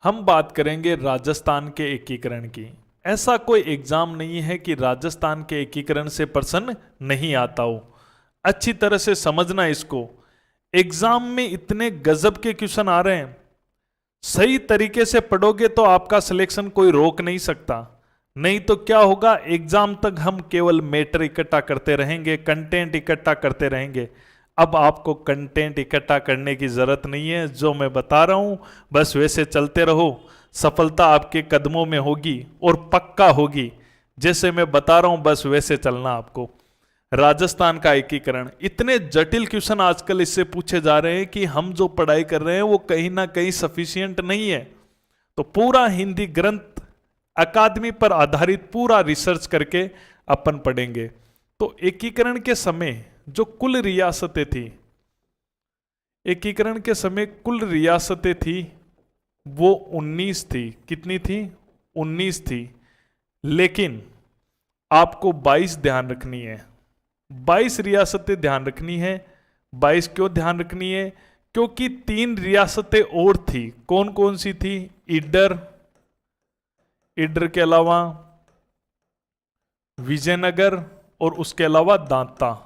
हम बात करेंगे राजस्थान के एकीकरण की। ऐसा कोई एग्जाम नहीं है कि राजस्थान के एकीकरण से प्रश्न नहीं आता हो। अच्छी तरह से समझना इसको। एग्जाम में इतने गजब के क्वेश्चन आ रहे हैं, सही तरीके से पढ़ोगे तो आपका सिलेक्शन कोई रोक नहीं सकता। नहीं तो क्या होगा, एग्जाम तक हम केवल मैटर इकट्ठा करते रहेंगे, कंटेंट इकट्ठा करते रहेंगे। अब आपको कंटेंट इकट्ठा करने की जरूरत नहीं है। जो मैं बता रहा हूं बस वैसे चलते रहो, सफलता आपके कदमों में होगी और पक्का होगी। जैसे मैं बता रहा हूं बस वैसे चलना आपको। राजस्थान का एकीकरण, इतने जटिल क्वेश्चन आजकल इससे पूछे जा रहे हैं कि हम जो पढ़ाई कर रहे हैं वो कहीं ना कहीं सफिशिएंट नहीं है। तो पूरा हिंदी ग्रंथ अकादमी पर आधारित पूरा रिसर्च करके अपन पढ़ेंगे। तो एकीकरण के समय जो कुल रियासतें थी, एकीकरण के समय कुल रियासतें थी वो 19 थी। कितनी थी? 19 थी। लेकिन आपको 22 ध्यान रखनी है, 22 रियासतें ध्यान रखनी है। 22 क्यों ध्यान रखनी है? क्योंकि 3 रियासतें और थी। कौन कौन सी थी? इडर, इडर के अलावा विजयनगर और उसके अलावा दांता।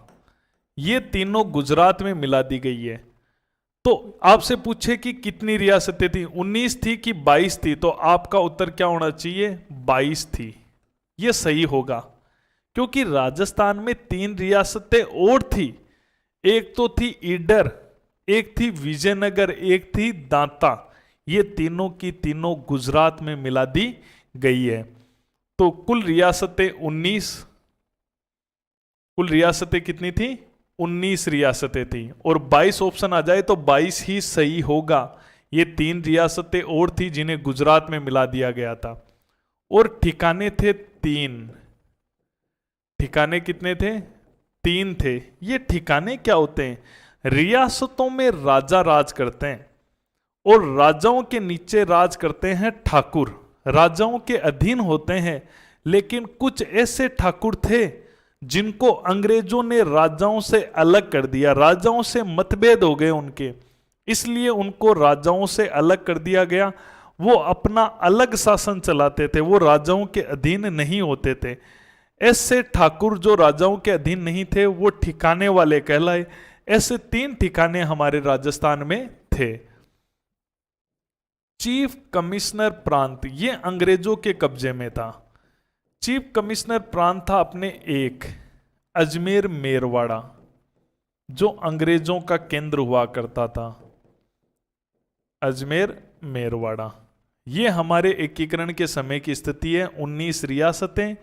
ये तीनों गुजरात में मिला दी गई है। तो आपसे पूछे कि कितनी रियासतें थी, 19 थी कि 22 थी, तो आपका उत्तर क्या होना चाहिए? 22 थी। ये सही होगा क्योंकि राजस्थान में 3 रियासतें और थी। एक तो थी ईडर, एक थी विजयनगर, एक थी दांता। ये तीनों की तीनों गुजरात में मिला दी गई है। तो कुल रियासतें 19, कुल रियासतें कितनी थी? 19 रियासतें थी। और 22 ऑप्शन आ जाए तो 22 ही सही होगा। ये 3 रियासतें और थी जिन्हें गुजरात में मिला दिया गया था। और ठिकाने थे 3। ठिकाने कितने थे? 3 थे। ये ठिकाने क्या होते हैं? रियासतों में राजा राज करते हैं और राजाओं के नीचे राज करते हैं ठाकुर। राजाओं के अधीन होते हैं। लेकिन कुछ ऐसे ठाकुर थे जिनको अंग्रेजों ने राजाओं से अलग कर दिया। राजाओं से मतभेद हो गए उनके, इसलिए उनको राजाओं से अलग कर दिया गया। वो अपना अलग शासन चलाते थे, वो राजाओं के अधीन नहीं होते थे। ऐसे ठाकुर जो राजाओं के अधीन नहीं थे वो ठिकाने वाले कहलाए। ऐसे 3 ठिकाने हमारे राजस्थान में थे। चीफ कमिश्नर प्रांत, ये अंग्रेजों के कब्जे में था। चीफ कमिश्नर प्रांत था अपने एक अजमेर मेरवाड़ा, जो अंग्रेजों का केंद्र हुआ करता था। अजमेर मेरवाड़ा, ये हमारे एकीकरण के समय की स्थिति है। 19 रियासतें,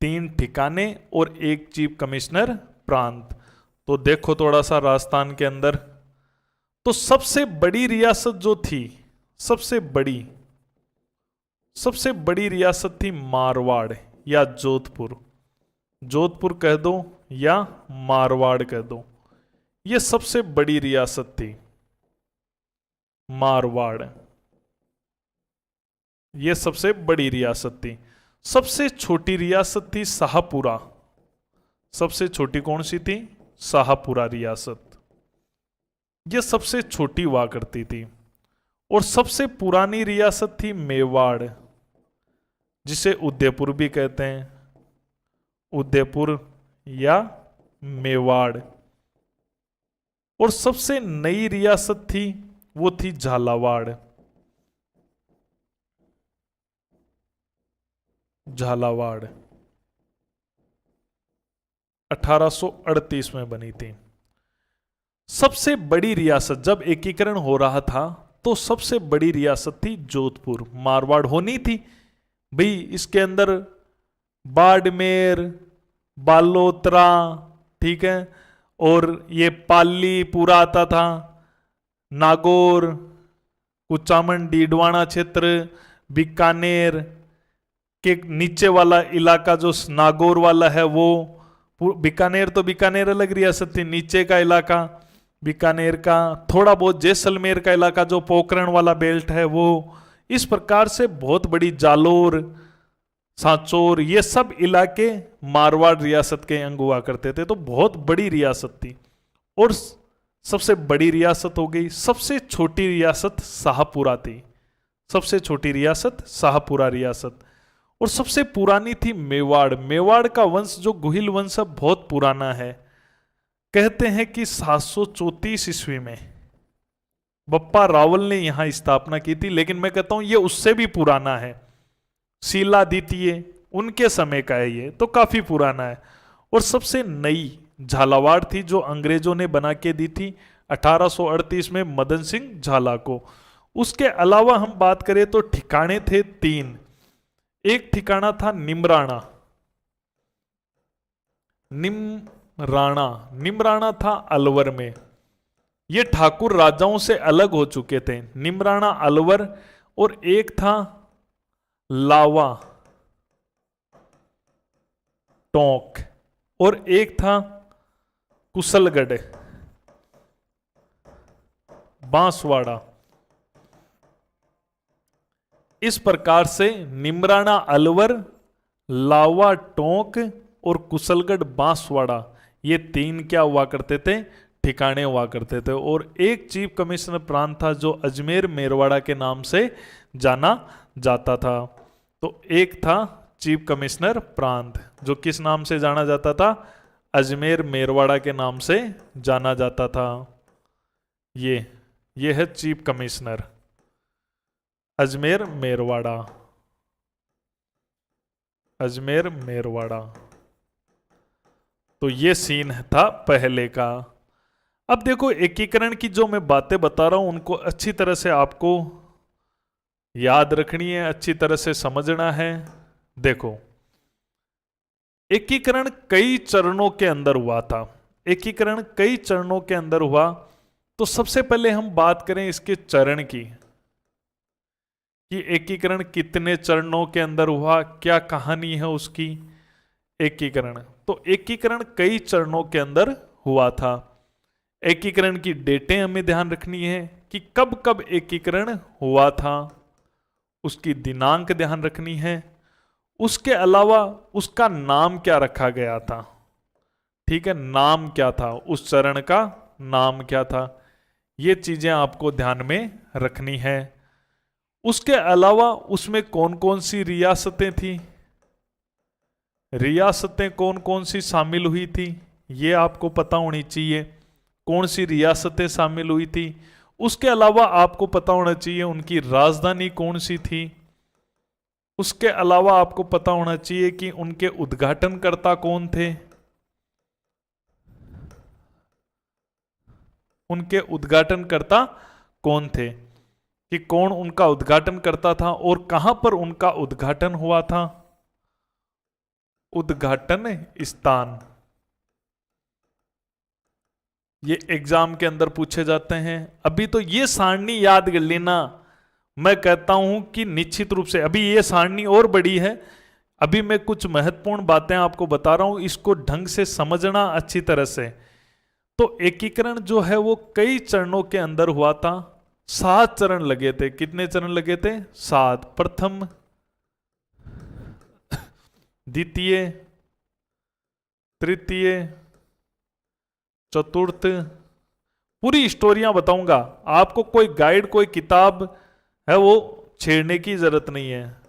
3 ठिकाने और 1 चीफ कमिश्नर प्रांत। तो देखो थोड़ा सा राजस्थान के अंदर, तो सबसे बड़ी रियासत जो थी, सबसे बड़ी रियासत थी मारवाड़ या जोधपुर। जोधपुर कह दो या मारवाड़ कह दो, ये सबसे बड़ी रियासत थी मारवाड़। ये सबसे बड़ी रियासत थी। सबसे छोटी रियासत थी शाहपुरा। सबसे छोटी कौन सी थी? शाहपुरा रियासत। ये सबसे छोटी हुआ करती थी। और सबसे पुरानी रियासत थी मेवाड़, जिसे उदयपुर भी कहते हैं। उदयपुर या मेवाड़। और सबसे नई रियासत थी वो थी झालावाड़। झालावाड़ 1838 में बनी थी। सबसे बड़ी रियासत जब एकीकरण हो रहा था तो सबसे बड़ी रियासत थी जोधपुर। मारवाड़ होनी थी भाई, इसके अंदर बाड़मेर, बालोतरा, ठीक है, और ये पाली पूरा आता था, नागौर, कुचामन, डीडवाना क्षेत्र, बीकानेर के नीचे वाला इलाका जो नागौर वाला है वो बीकानेर, तो बीकानेर अलग रियासत थी। नीचे का इलाका बीकानेर का, थोड़ा बहुत जैसलमेर का इलाका जो पोखरण वाला बेल्ट है वो। इस प्रकार से बहुत बड़ी जालोर, सांचौर, ये सब इलाके मारवाड़ रियासत के अंग हुआ करते थे। तो बहुत बड़ी रियासत थी। और सबसे बड़ी रियासत हो गई। सबसे छोटी रियासत शाहपुरा थी। सबसे छोटी रियासत शाहपुरा रियासत। और सबसे पुरानी थी मेवाड़। मेवाड़ का वंश जो गुहिल वंश है बहुत पुराना है, कहते हैं कि 734 ईस्वी में बप्पा रावल ने यहां स्थापना की थी, लेकिन मैं कहता हूं ये उससे भी पुराना है। शीला द्वितीय उनके समय का है, ये तो काफी पुराना है। और सबसे नई झालावाड़ थी जो अंग्रेजों ने बना के दी थी 1838 में मदन सिंह झाला को। उसके अलावा हम बात करें तो ठिकाने थे 3। एक ठिकाना था निमराणा। निमराणा था अलवर में। ये ठाकुर राजाओं से अलग हो चुके थे, निमराणा अलवर। और एक था लावा टोंक, और एक था कुशलगढ़ बांसवाड़ा। इस प्रकार से निमराना अलवर, लावा टोंक और कुशलगढ़ बांसवाड़ा, ये 3 क्या हुआ करते थे, ठिकाने हुआ करते थे। और एक चीफ कमिश्नर प्रांत था जो अजमेर मेरवाड़ा के नाम से जाना जाता था। तो एक था चीफ कमिश्नर प्रांत जो किस नाम से जाना जाता था, अजमेर मेरवाड़ा के नाम से जाना जाता था। ये है चीफ कमिश्नर अजमेर मेरवाड़ा। अजमेर मेरवाड़ा। तो ये सीन था पहले का। अब देखो एकीकरण की जो मैं बातें बता रहा हूं उनको अच्छी तरह से आपको याद रखनी है, अच्छी तरह से समझना है। देखो एकीकरण कई चरणों के अंदर हुआ था। एकीकरण कई चरणों के अंदर हुआ। तो सबसे पहले हम बात करें इसके चरण की, कि एकीकरण कितने चरणों के अंदर हुआ, क्या कहानी है उसकी। एकीकरण, तो एकीकरण कई चरणों के अंदर हुआ था। एकीकरण की डेटें हमें ध्यान रखनी है कि कब कब एकीकरण हुआ था, उसकी दिनांक ध्यान रखनी है। उसके अलावा उसका नाम क्या रखा गया था, ठीक है, नाम क्या था, उस चरण का नाम क्या था, ये चीजें आपको ध्यान में रखनी है। उसके अलावा उसमें कौन कौन सी रियासतें थी, रियासतें कौन कौन सी शामिल हुई थी, ये आपको पता होनी चाहिए, कौन सी रियासतें शामिल हुई थी। उसके अलावा आपको पता होना चाहिए उनकी राजधानी कौन सी थी। उसके अलावा आपको पता होना चाहिए कि उनके उद्घाटनकर्ता कौन थे, उनके उद्घाटनकर्ता कौन थे, कि कौन उनका उद्घाटन करता था और कहां पर उनका उद्घाटन हुआ था, उद्घाटन स्थान। ये एग्जाम के अंदर पूछे जाते हैं। अभी तो ये सारणी याद कर लेना, मैं कहता हूं कि निश्चित रूप से अभी ये सारणी और बड़ी है। अभी मैं कुछ महत्वपूर्ण बातें आपको बता रहा हूं, इसको ढंग से समझना अच्छी तरह से। तो एकीकरण जो है वो कई चरणों के अंदर हुआ था। 7 चरण लगे थे। कितने चरण लगे थे? 7। प्रथम, द्वितीय, तृतीय, चतुर्थ। पूरी स्टोरियां बताऊंगा आपको, कोई गाइड कोई किताब है वो छेड़ने की जरूरत नहीं है।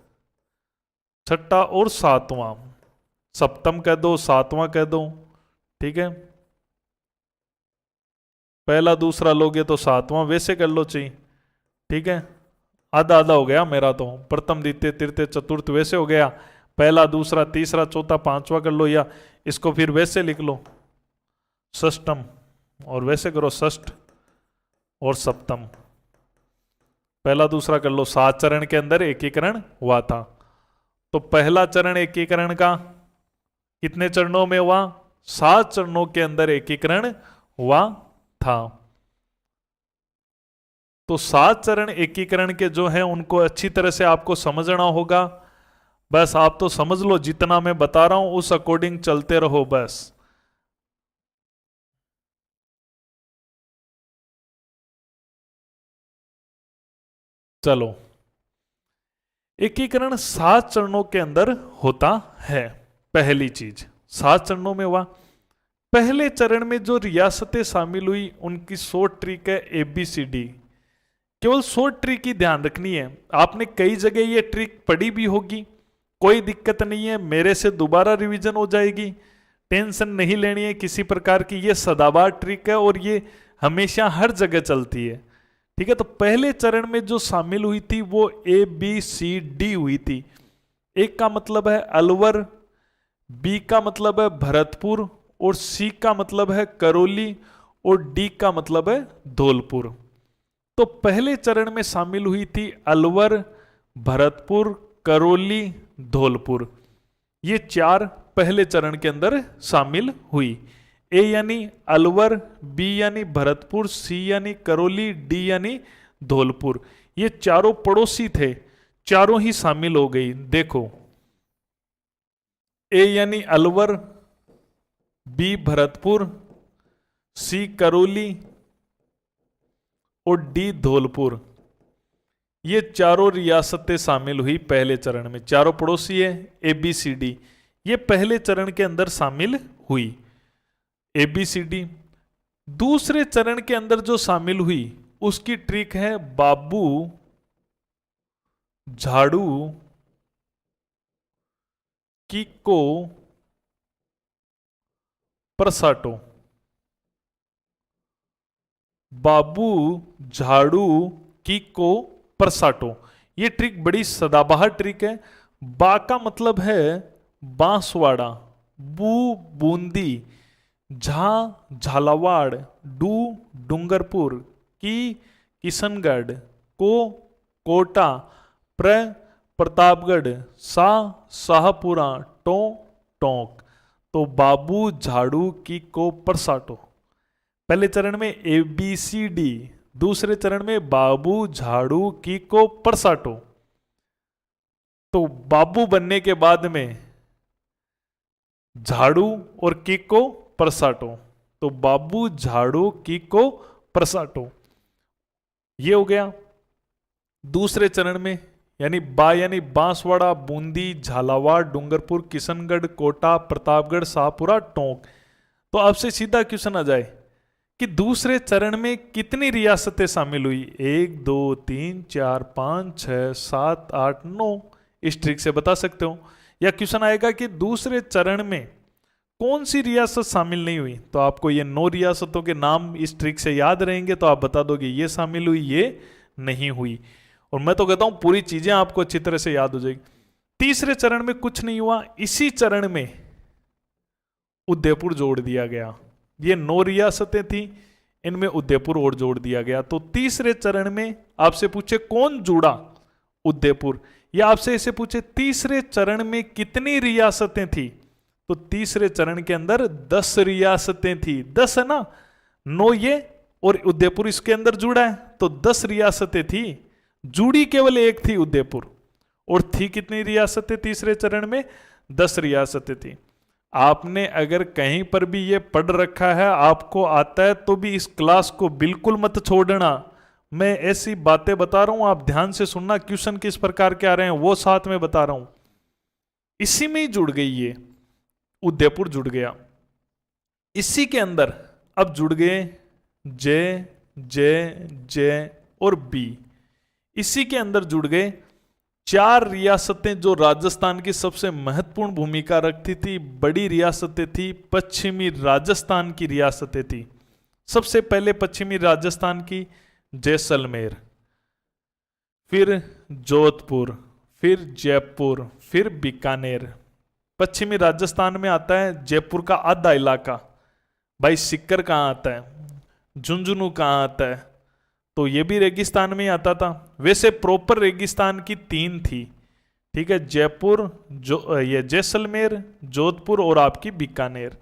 छठा और 7वां, सप्तम कह दो, 7वां कह दो, ठीक है। पहला दूसरा लोगे तो 7वां वैसे कर लो चाहिए, ठीक है। आधा आधा हो गया मेरा तो, प्रथम द्वितीय तृतीय चतुर्थ वैसे हो गया, पहला दूसरा तीसरा चौथा पांचवा कर लो, या इसको फिर वैसे लिख लो षष्टम, और वैसे करो षष्ठ और सप्तम, पहला दूसरा कर लो। 7 चरण के अंदर एकीकरण हुआ था। तो पहला चरण एकीकरण का कितने चरणों में हुआ? 7 चरणों के अंदर एकीकरण हुआ था। तो 7 चरण एकीकरण के जो है उनको अच्छी तरह से आपको समझना होगा। बस आप तो समझ लो, जितना मैं बता रहा हूं उस अकॉर्डिंग चलते रहो बस। चलो, एकीकरण 7 चरणों के अंदर होता है। पहली चीज 7 चरणों में हुआ। पहले चरण में जो रियासतें शामिल हुई उनकी शॉर्ट ट्रिक है ABCD। केवल शॉर्ट ट्रिक ही ध्यान रखनी है। आपने कई जगह ये ट्रिक पढ़ी भी होगी, कोई दिक्कत नहीं है, मेरे से दोबारा रिवीजन हो जाएगी, टेंशन नहीं लेनी है किसी प्रकार की। ये सदाबहार ट्रिक है और ये हमेशा हर जगह चलती है, ठीक है। तो पहले चरण में जो शामिल हुई थी वो ABCD हुई थी। एक का मतलब है अलवर, बी का मतलब है भरतपुर, और सी का मतलब है करौली, और डी का मतलब है धौलपुर। तो पहले चरण में शामिल हुई थी अलवर, भरतपुर, करौली, धौलपुर। ये चार पहले चरण के अंदर शामिल हुई। ए यानी अलवर, बी यानी भरतपुर, सी यानी करौली, डी यानी धौलपुर। ये चारों पड़ोसी थे, चारों ही शामिल हो गई। देखो, ए यानी अलवर, बी भरतपुर, सी करौली और डी धौलपुर। ये चारों रियासतें शामिल हुई पहले चरण में। चारों पड़ोसी है ABCD, ये पहले चरण के अंदर शामिल हुई ABCD। दूसरे चरण के अंदर जो शामिल हुई उसकी ट्रिक है बाबू, झाड़ू, किको, परसाटो। बाबू, झाड़ू, किको, परसाटो। ये ट्रिक बड़ी सदाबहार ट्रिक है। बा का मतलब है बांसवाड़ा, बू बूंदी, झा झालावाड़, डू डूंगरपुर, की किशनगढ़, को कोटा, प्र प्रतापगढ़, सा शाहपुरा, टो टोंक। तो बाबू, झाड़ू, किको, परसाटो। पहले चरण में ABCD, दूसरे चरण में बाबू, झाड़ू, किको, परसाटो। तो बाबू बनने के बाद में झाड़ू और किको, परसाटो। तो बाबू, झाड़ू, किको, परसाटो, ये हो गया। दूसरे चरण में यानी यानी बांसवाड़ा, बूंदी, झालावाड़, डूंगरपुर, किशनगढ़, कोटा, प्रतापगढ़, शाहपुरा, टोंक। तो आपसे सीधा क्वेश्चन आ जाए कि दूसरे चरण में कितनी रियासतें शामिल हुई? 1 2 3 4 5 6 7 8 9। इस ट्रिक से बता सकते हो। या क्वेश्चन आएगा कि दूसरे चरण में कौन सी रियासत शामिल नहीं हुई, तो आपको ये 9 रियासतों के नाम इस ट्रिक से याद रहेंगे, तो आप बता दोगे ये शामिल हुई, ये नहीं हुई। और मैं तो कहता हूं पूरी चीजें आपको अच्छी तरह से याद हो जाएगी। तीसरे चरण में कुछ नहीं हुआ, इसी चरण में उदयपुर जोड़ दिया गया। ये 9 रियासतें थी, इनमें उदयपुर और जोड़ दिया गया। तो तीसरे चरण में आपसे पूछे कौन जुड़ा? उदयपुर। या आपसे ऐसे पूछे तीसरे चरण में कितनी रियासतें थी, तो तीसरे चरण के अंदर 10 रियासतें थी। 10 है ना, 9 ये और उदयपुर इसके अंदर जुड़ा है, तो 10 रियासतें थी। जुड़ी केवल एक थी उदयपुर, और थी कितनी रियासतें तीसरे चरण में? 10 रियासतें थी। आपने अगर कहीं पर भी ये पढ़ रखा है, आपको आता है, तो भी इस क्लास को बिल्कुल मत छोड़ना। मैं ऐसी बातें बता रहा हूं, आप ध्यान से सुनना, क्वेश्चन किस प्रकार के आ रहे हैं वो साथ में बता रहा हूं। इसी में ही जुड़ गई ये, उदयपुर जुड़ गया। इसी के अंदर अब जुड़ गए जे जे जे और बी। इसी के अंदर जुड़ गए 4 रियासतें जो राजस्थान की सबसे महत्वपूर्ण भूमिका रखती थी, बड़ी रियासतें थी। पश्चिमी राजस्थान की रियासतें थी। सबसे पहले पश्चिमी राजस्थान की जैसलमेर, फिर जोधपुर, फिर जयपुर, फिर बीकानेर। पश्चिमी राजस्थान में आता है जयपुर का आधा इलाका। भाई सीकर कहाँ आता है, झुंझुनू कहाँ आता है, तो ये भी रेगिस्तान में ही आता था। वैसे प्रॉपर रेगिस्तान की 3 थी, ठीक है, जयपुर, ये जैसलमेर, जोधपुर और आपकी बीकानेर।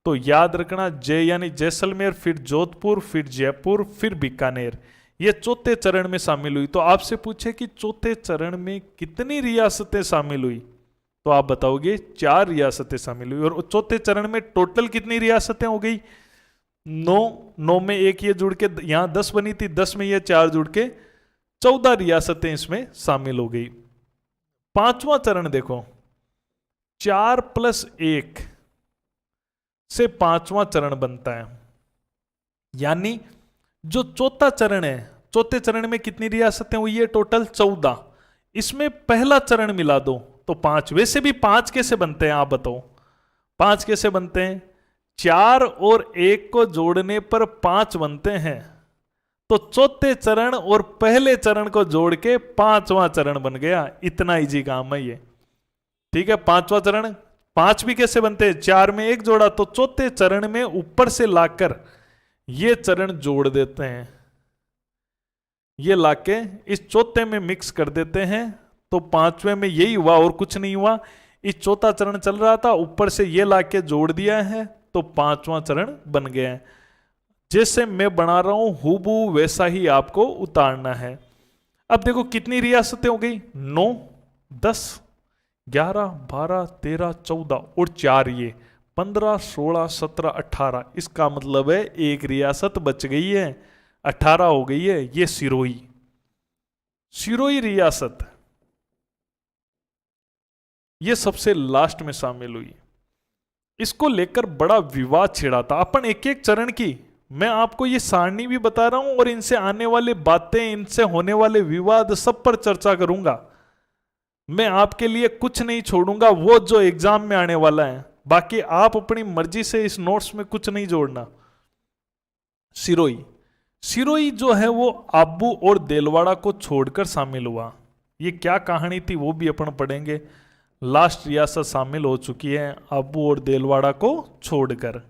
तो याद रखना, जय यानी जैसलमेर, फिर जोधपुर, फिर जयपुर, फिर बीकानेर। ये चौथे चरण में शामिल हुई। तो आपसे पूछे कि चौथे चरण में कितनी रियासतें शामिल हुई, तो आप बताओगे 4 रियासतें शामिल हुई। और चौथे चरण में टोटल कितनी रियासतें हो गई? 9 में एक ये जुड़ के यहां 10 बनी थी, 10 में ये 4 जुड़ के 14 रियासतें इसमें शामिल हो गई। 5वां चरण देखो, 4 + 1 से 5वां चरण बनता है। यानी जो चौथा चरण है चौथे चरण में कितनी रियासतें हुई है? टोटल 14। इसमें पहला चरण मिला दो तो 5। वैसे भी 5 कैसे बनते हैं आप बताओ? 5 कैसे बनते हैं? 4 और 1 को जोड़ने पर 5 बनते हैं। तो चौथे चरण और पहले चरण को जोड़ के 5वां चरण बन गया। इतना इजी काम है ये। ठीक है, 5वां चरण। 5 भी कैसे बनते हैं? 4 में 1 जोड़ा तो चौथे चरण में ऊपर से लाकर ये चरण जोड़ देते हैं। ये लाके इस चौथे में मिक्स कर देते हैं तो 5वें में यही हुआ और कुछ नहीं हुआ। इस चौथा चरण चल रहा था, ऊपर से ये लाके जोड़ दिया है तो 5वां चरण बन गया है। जैसे मैं बना रहा हूं हूबहू वैसा ही आपको उतारना है। अब देखो कितनी रियासतें हो गई? 9, 10, 11, 12, 13, 14 और 4 ये 15, 16, 17, 18। इसका मतलब है एक रियासत बच गई है, 18 हो गई है। ये सिरोही, सिरोही रियासत ये सबसे लास्ट में शामिल हुई। इसको लेकर बड़ा विवाद छिड़ा था। अपन एक एक चरण की मैं आपको ये सारणी भी बता रहा हूं और इनसे आने वाले बातें, इनसे होने वाले विवाद सब पर चर्चा करूंगा। मैं आपके लिए कुछ नहीं छोड़ूंगा वो जो एग्जाम में आने वाला है। बाकी आप अपनी मर्जी से इस नोट्स में कुछ नहीं जोड़ना। सिरोही, सिरोही जो है वो आबू और देलवाड़ा को छोड़कर शामिल हुआ। ये क्या कहानी थी वो भी अपन पढ़ेंगे। लास्ट रियासत शामिल हो चुकी है आबू और देलवाड़ा को छोड़कर।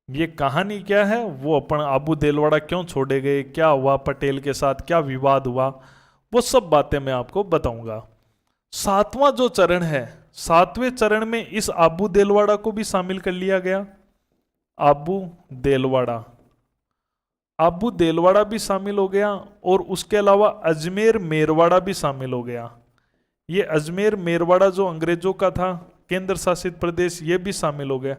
ये कहानी क्या है वो अपन, आबू देलवाड़ा क्यों छोड़े गए, क्या हुआ पटेल के साथ, क्या विवाद हुआ, वो सब बातें मैं आपको बताऊंगा। 7वां जो चरण है, 7वें चरण में इस आबू देलवाड़ा को भी शामिल कर लिया गया। आबू देलवाड़ा, आबू देलवाड़ा भी शामिल हो गया और उसके अलावा अजमेर मेरवाड़ा भी शामिल हो गया। ये अजमेर मेरवाड़ा जो अंग्रेजों का था केंद्र शासित प्रदेश, ये भी शामिल हो गया।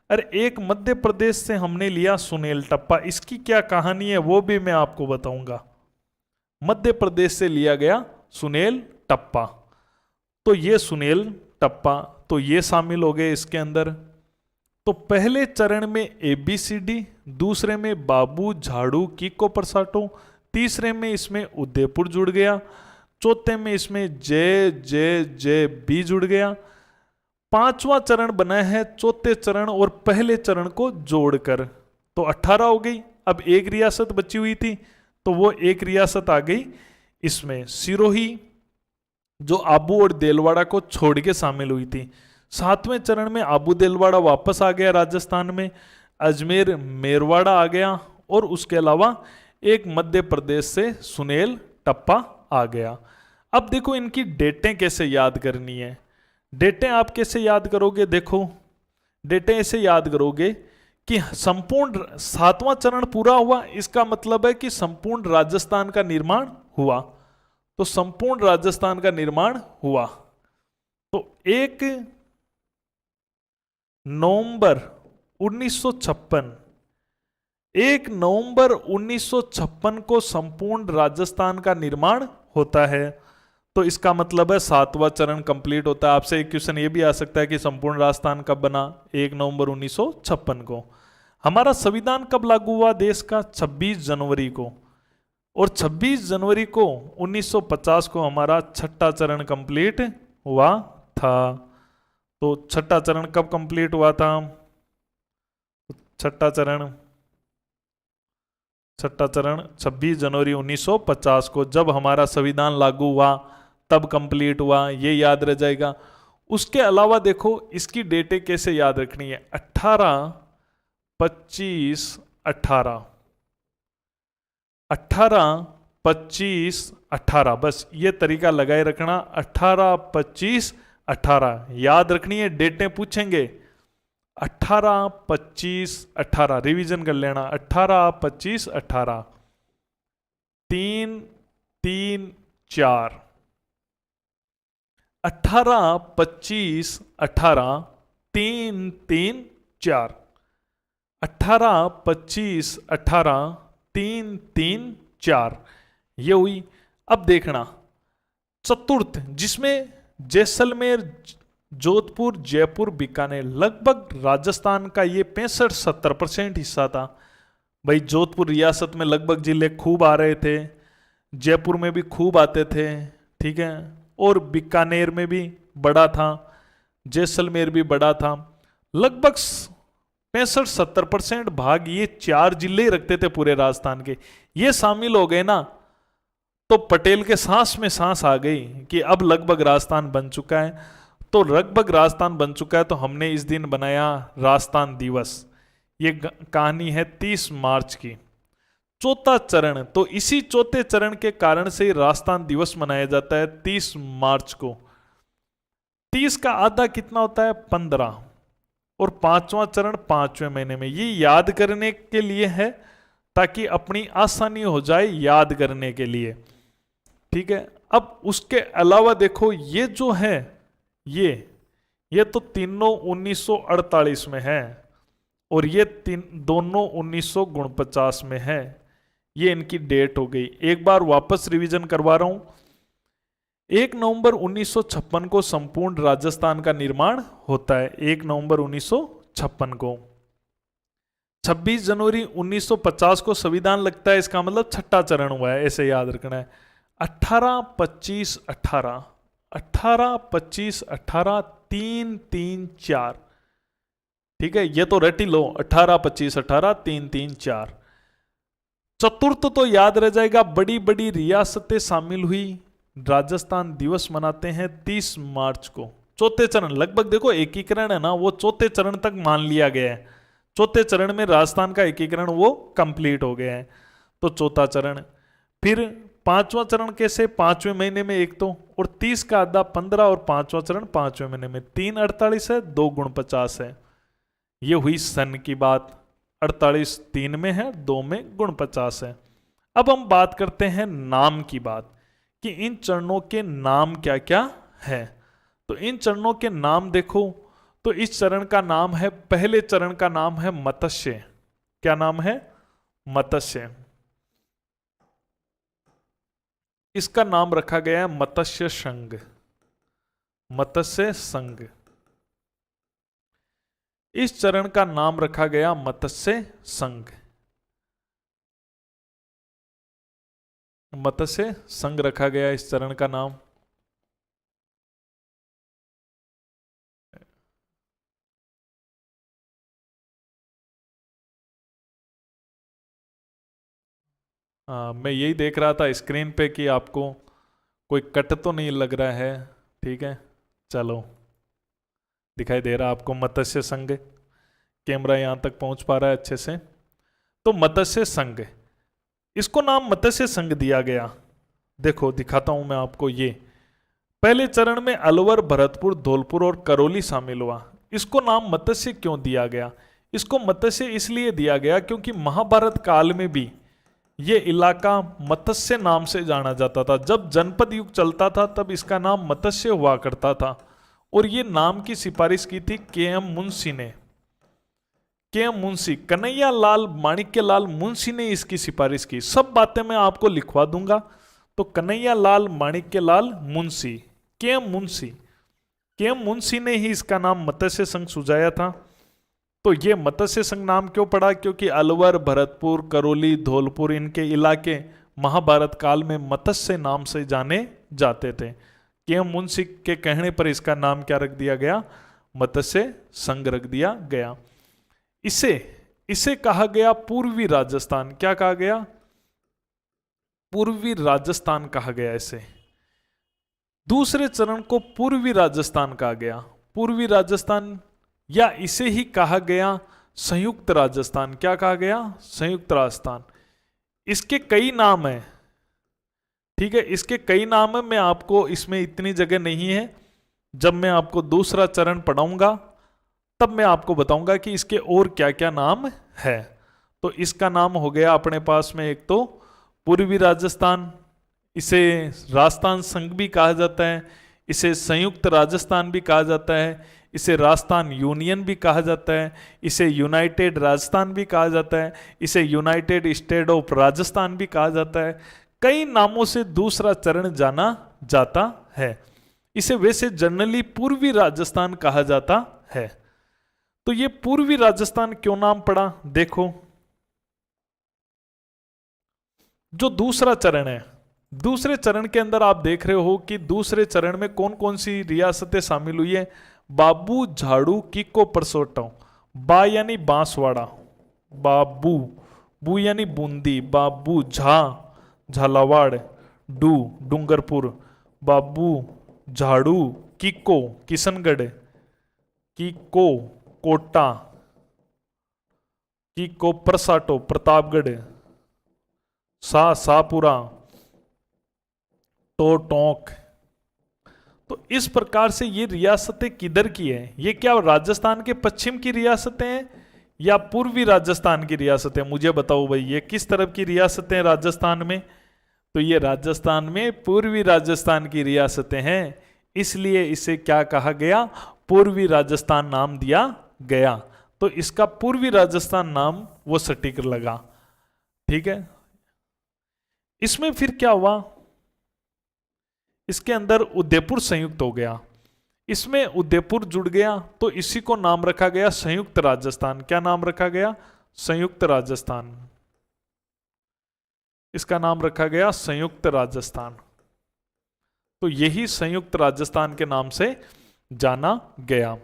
अरे एक मध्य प्रदेश से हमने लिया सुनेल टप्पा, इसकी क्या कहानी है वो भी मैं आपको बताऊंगा। मध्य प्रदेश से लिया गया सुनेल टप्पा, तो ये सुनेल टप्पा तो ये शामिल हो गए इसके अंदर। तो पहले चरण में ABCD, दूसरे में बाबू झाड़ू कीको परसाटो, तीसरे में इसमें उदयपुर जुड़ गया, चौथे में इसमें जय बी जुड़ गया। 5वां चरण बना है चौथे चरण और पहले चरण को जोड़कर, तो 18 हो गई। अब एक रियासत बची हुई थी तो वो एक रियासत आ गई इसमें, सिरोही, जो आबू और देलवाड़ा को छोड़ के शामिल हुई थी। 7वें चरण में आबू देलवाड़ा वापस आ गया राजस्थान में, अजमेर मेरवाड़ा आ गया और उसके अलावा एक मध्य प्रदेश से सुनेल टप्पा आ गया। अब देखो इनकी डेटें कैसे याद करनी है। डेटें आप कैसे याद करोगे? देखो डेटें ऐसे याद करोगे कि संपूर्ण 7वां चरण पूरा हुआ, इसका मतलब है कि संपूर्ण राजस्थान का निर्माण हुआ। तो संपूर्ण राजस्थान का निर्माण हुआ तो 1 नवंबर 1956, 1 नवंबर 1956 को संपूर्ण राजस्थान का निर्माण होता है। तो इसका मतलब है 7वां चरण कंप्लीट होता है। आपसे एक क्वेश्चन ये भी आ सकता है कि संपूर्ण राजस्थान कब बना? 1 नवंबर 1956 को। हमारा संविधान कब लागू हुआ देश का? 26 जनवरी को। और 26 जनवरी को 1950 को हमारा 6ठा चरण कंप्लीट हुआ था। तो 6ठा चरण कब कंप्लीट हुआ था? 6ठा चरण 26 जनवरी 1950 को, जब हमारा संविधान लागू हुआ तब कंप्लीट हुआ, ये याद रह जाएगा। उसके अलावा देखो इसकी डेटें कैसे याद रखनी है। 18, 25, 18, 18, 25, 18, बस ये तरीका लगाए रखना। 18, 25, 18 याद रखनी है। डेटें पूछेंगे 18, 25, 18 रिवीजन कर लेना। 18, 25, 18, 3, 3, 4, 18, 25, 18, 3, 3, 4, 18, 25, 18, 3, 3, 4 ये हुई। अब देखना चतुर्थ, जिसमें जैसलमेर, जोधपुर, जयपुर, बीकानेर, लगभग राजस्थान का ये 65-70% हिस्सा था। भाई जोधपुर रियासत में लगभग जिले खूब आ रहे थे, जयपुर में भी खूब आते थे, ठीक है, और बीकानेर में भी बड़ा था, जैसलमेर भी बड़ा था। लगभग 65-70% भाग ये 4 जिले ही रखते थे पूरे राजस्थान के। ये शामिल हो गए ना तो पटेल के सांस में सांस आ गई कि अब लगभग राजस्थान बन चुका है। तो लगभग राजस्थान बन चुका है तो हमने इस दिन बनाया राजस्थान दिवस। ये कहानी है 30 मार्च की। चौथा चरण, तो इसी चौथे चरण के कारण से राजस्थान दिवस मनाया जाता है 30 मार्च को। 30 का आधा कितना होता है? 15, और 5वां चरण 5वें महीने में। ये याद करने के लिए है ताकि अपनी आसानी हो जाए याद करने के लिए, ठीक है। अब उसके अलावा देखो ये जो है ये तो तीनों 1948 में है और ये दोनों 1949 में है। ये इनकी डेट हो गई। एक बार वापस रिवीजन करवा रहा हूं। 1 नवंबर 1956 को संपूर्ण राजस्थान का निर्माण होता है। 1 नवंबर 1956 को। 26 जनवरी 1950 को संविधान लगता है। इसका मतलब छठा चरण हुआ है, ऐसे याद रखना है। 18-25-18 18-25-18 3-3-4, ठीक है, ये तो रट ही लो। 18-25-18 3-3-4। चतुर्थ तो याद रह जाएगा। बड़ी बड़ी रियासतें शामिल हुई। राजस्थान दिवस मनाते हैं 30 मार्च को। चौथे चरण, लगभग देखो एकीकरण है ना, वो चौथे चरण तक मान लिया गया है। चौथे चरण में राजस्थान का एकीकरण वो कंप्लीट हो गया है। तो चौथा चरण। फिर 5वां चरण कैसे? 5वें महीने में एक तो, और 30 का आधा 15, और 5वां चरण 5वें महीने में। 3-48 है, 2-50 है। ये हुई सन की बात। 48 3 में है, 2 में 49 है। अब हम बात करते हैं नाम की बात, कि इन चरणों के नाम क्या क्या है। तो इन चरणों के नाम देखो, तो इस चरण का नाम है, पहले चरण का नाम है मत्स्य। क्या नाम है? मत्स्य। इसका नाम रखा गया है मत्स्य संघ। मत्स्य संघ। इस चरण का नाम रखा गया मत्स्य संघ। मत्स्य संघ रखा गया इस चरण का नाम। मैं यही देख रहा था स्क्रीन पे कि आपको कोई कट तो नहीं लग रहा है। ठीक है, चलो, दिखाई दे रहा आपको मत्स्य संघ। कैमरा यहां तक पहुंच पा रहा है अच्छे से। तो मत्स्य संघ, इसको नाम मत्स्य संघ दिया गया। देखो दिखाता हूं मैं आपको। ये पहले चरण में अलवर, भरतपुर, धौलपुर और करौली शामिल हुआ। इसको नाम मत्स्य क्यों दिया गया? इसको मत्स्य इसलिए दिया गया क्योंकि महाभारत काल में भी ये इलाका मत्स्य नाम से जाना जाता था। जब जनपद युग चलता था तब इसका नाम मत्स्य हुआ करता था। और ये नाम की सिफारिश की थी के.एम. मुंशी ने। के.एम. मुंशी, कन्हैया लाल माणिक्य लाल मुंशी ने इसकी सिफारिश की। सब बातें मैं आपको लिखवा दूंगा। तो कन्हैया लाल माणिक्य लाल मुंशी, के.एम. मुंशी, के.एम. मुंशी ने ही इसका नाम मत्स्य संघ सुझाया था। तो ये मत्स्य संघ नाम क्यों पड़ा? क्योंकि अलवर, भरतपुर, करौली, धौलपुर इनके इलाके महाभारत काल में मत्स्य नाम से जाने जाते थे। के.एम. मुंशी के कहने पर इसका नाम क्या रख दिया गया? मत्स्य संघ रख दिया गया। इसे कहा गया पूर्वी राजस्थान। क्या कहा गया? पूर्वी राजस्थान कहा गया इसे। दूसरे चरण को पूर्वी राजस्थान कहा गया। पूर्वी राजस्थान, या इसे ही कहा गया संयुक्त राजस्थान। क्या कहा गया? संयुक्त राजस्थान। इसके कई नाम हैं, ठीक है, इसके कई नाम है। मैं आपको इसमें इतनी जगह नहीं है। जब मैं आपको दूसरा चरण पढ़ाऊंगा तब मैं आपको बताऊंगा कि इसके और क्या क्या नाम है। तो इसका नाम हो गया अपने पास में, एक तो पूर्वी राजस्थान, इसे राजस्थान संघ भी कहा जाता है, इसे संयुक्त राजस्थान भी कहा जाता है, इसे राजस्थान यूनियन भी कहा जाता है, इसे यूनाइटेड राजस्थान भी कहा जाता है, इसे यूनाइटेड स्टेट ऑफ राजस्थान भी कहा जाता है। कई नामों से दूसरा चरण जाना जाता है। इसे वैसे जनरली पूर्वी राजस्थान कहा जाता है। तो ये पूर्वी राजस्थान क्यों नाम पड़ा? देखो, जो दूसरा चरण है, दूसरे चरण के अंदर आप देख रहे हो कि दूसरे चरण में कौन कौन सी रियासतें शामिल हुई है। बाबू, झाड़ू, किको, परसोटो। बा यानी बांसवाड़ा, बाबू, बू यानी बूंदी, बाबू, झा झालावाड़, डू डूंगरपुर, बाबू झाड़ू, किको किशनगढ़, किको कोटा, किको परसाटो प्रतापगढ़, सापुरा, टो टोंक। तो इस प्रकार से ये रियासतें किधर की है? ये क्या राजस्थान के पश्चिम की रियासतें हैं या पूर्वी राजस्थान की रियासतें? मुझे बताओ भाई, ये किस तरफ की रियासतें हैं राजस्थान में? तो ये राजस्थान में पूर्वी राजस्थान की रियासतें हैं, इसलिए इसे क्या कहा गया? पूर्वी राजस्थान नाम दिया गया। तो इसका पूर्वी राजस्थान नाम वो सटीक लगा। ठीक है, इसमें फिर क्या हुआ? इसके अंदर उदयपुर संयुक्त हो गया, इसमें उदयपुर जुड़ गया, तो इसी को नाम रखा गया संयुक्त राजस्थान। क्या नाम रखा गया? संयुक्त राजस्थान। इसका नाम रखा गया संयुक्त राजस्थान। तो यही संयुक्त राजस्थान के नाम से जाना गया।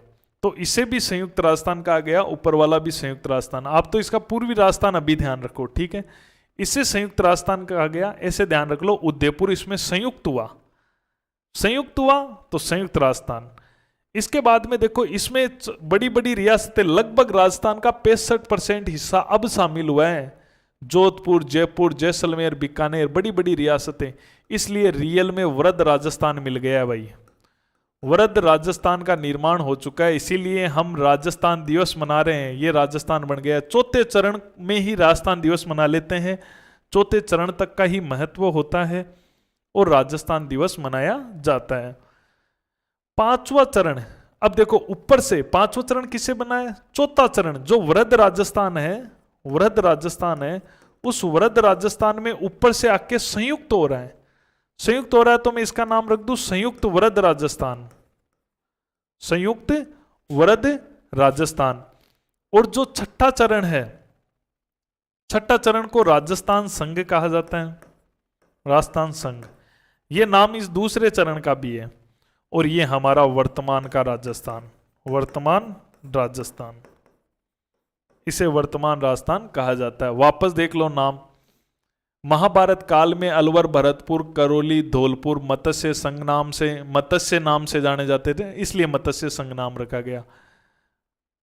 तो इसे भी संयुक्त राजस्थान कहा गया, ऊपर वाला भी संयुक्त राजस्थान। आप तो इसका पूर्वी राजस्थान अभी ध्यान रखो, ठीक है? इसे संयुक्त राजस्थान कहा गया, ऐसे ध्यान रख लो। उदयपुर इसमें संयुक्त हुआ, संयुक्त हुआ तो संयुक्त राजस्थान। इसके बाद में देखो, इसमें बड़ी बड़ी रियासतें, लगभग राजस्थान का 65% हिस्सा अब शामिल हुआ है। जोधपुर, जयपुर, जैसलमेर, बीकानेर, बड़ी बड़ी रियासतें। इसलिए रियल में वृद्ध राजस्थान मिल गया है भाई, वृद्ध राजस्थान का निर्माण हो चुका है। इसीलिए हम राजस्थान दिवस मना रहे हैं, ये राजस्थान बन गया। चौथे चरण में ही राजस्थान दिवस मना लेते हैं, चौथे चरण तक का ही महत्व होता है और राजस्थान दिवस मनाया जाता है। पांचवा चरण, अब देखो ऊपर से पांचवा चरण किसे बनाया? चौथा चरण जो वृद्ध राजस्थान है, वृद्ध राजस्थान है, उस वृद्ध राजस्थान में ऊपर से आके संयुक्त हो रहा है, संयुक्त हो रहा है। तो मैं इसका नाम रख दूं संयुक्त वृद्ध राजस्थान, संयुक्त वृद्ध राजस्थान। और जो छठा चरण है, छठा चरण को राजस्थान संघ कहा जाता है, राजस्थान संघ। ये नाम इस दूसरे चरण का भी है। और ये हमारा वर्तमान का राजस्थान, वर्तमान राजस्थान, इसे वर्तमान राजस्थान कहा जाता है। वापस देख लो नाम, महाभारत काल में अलवर, भरतपुर, करौली, धौलपुर मत्स्य संघ नाम से, मत्स्य नाम से जाने जाते थे, इसलिए मत्स्य संघ नाम रखा गया।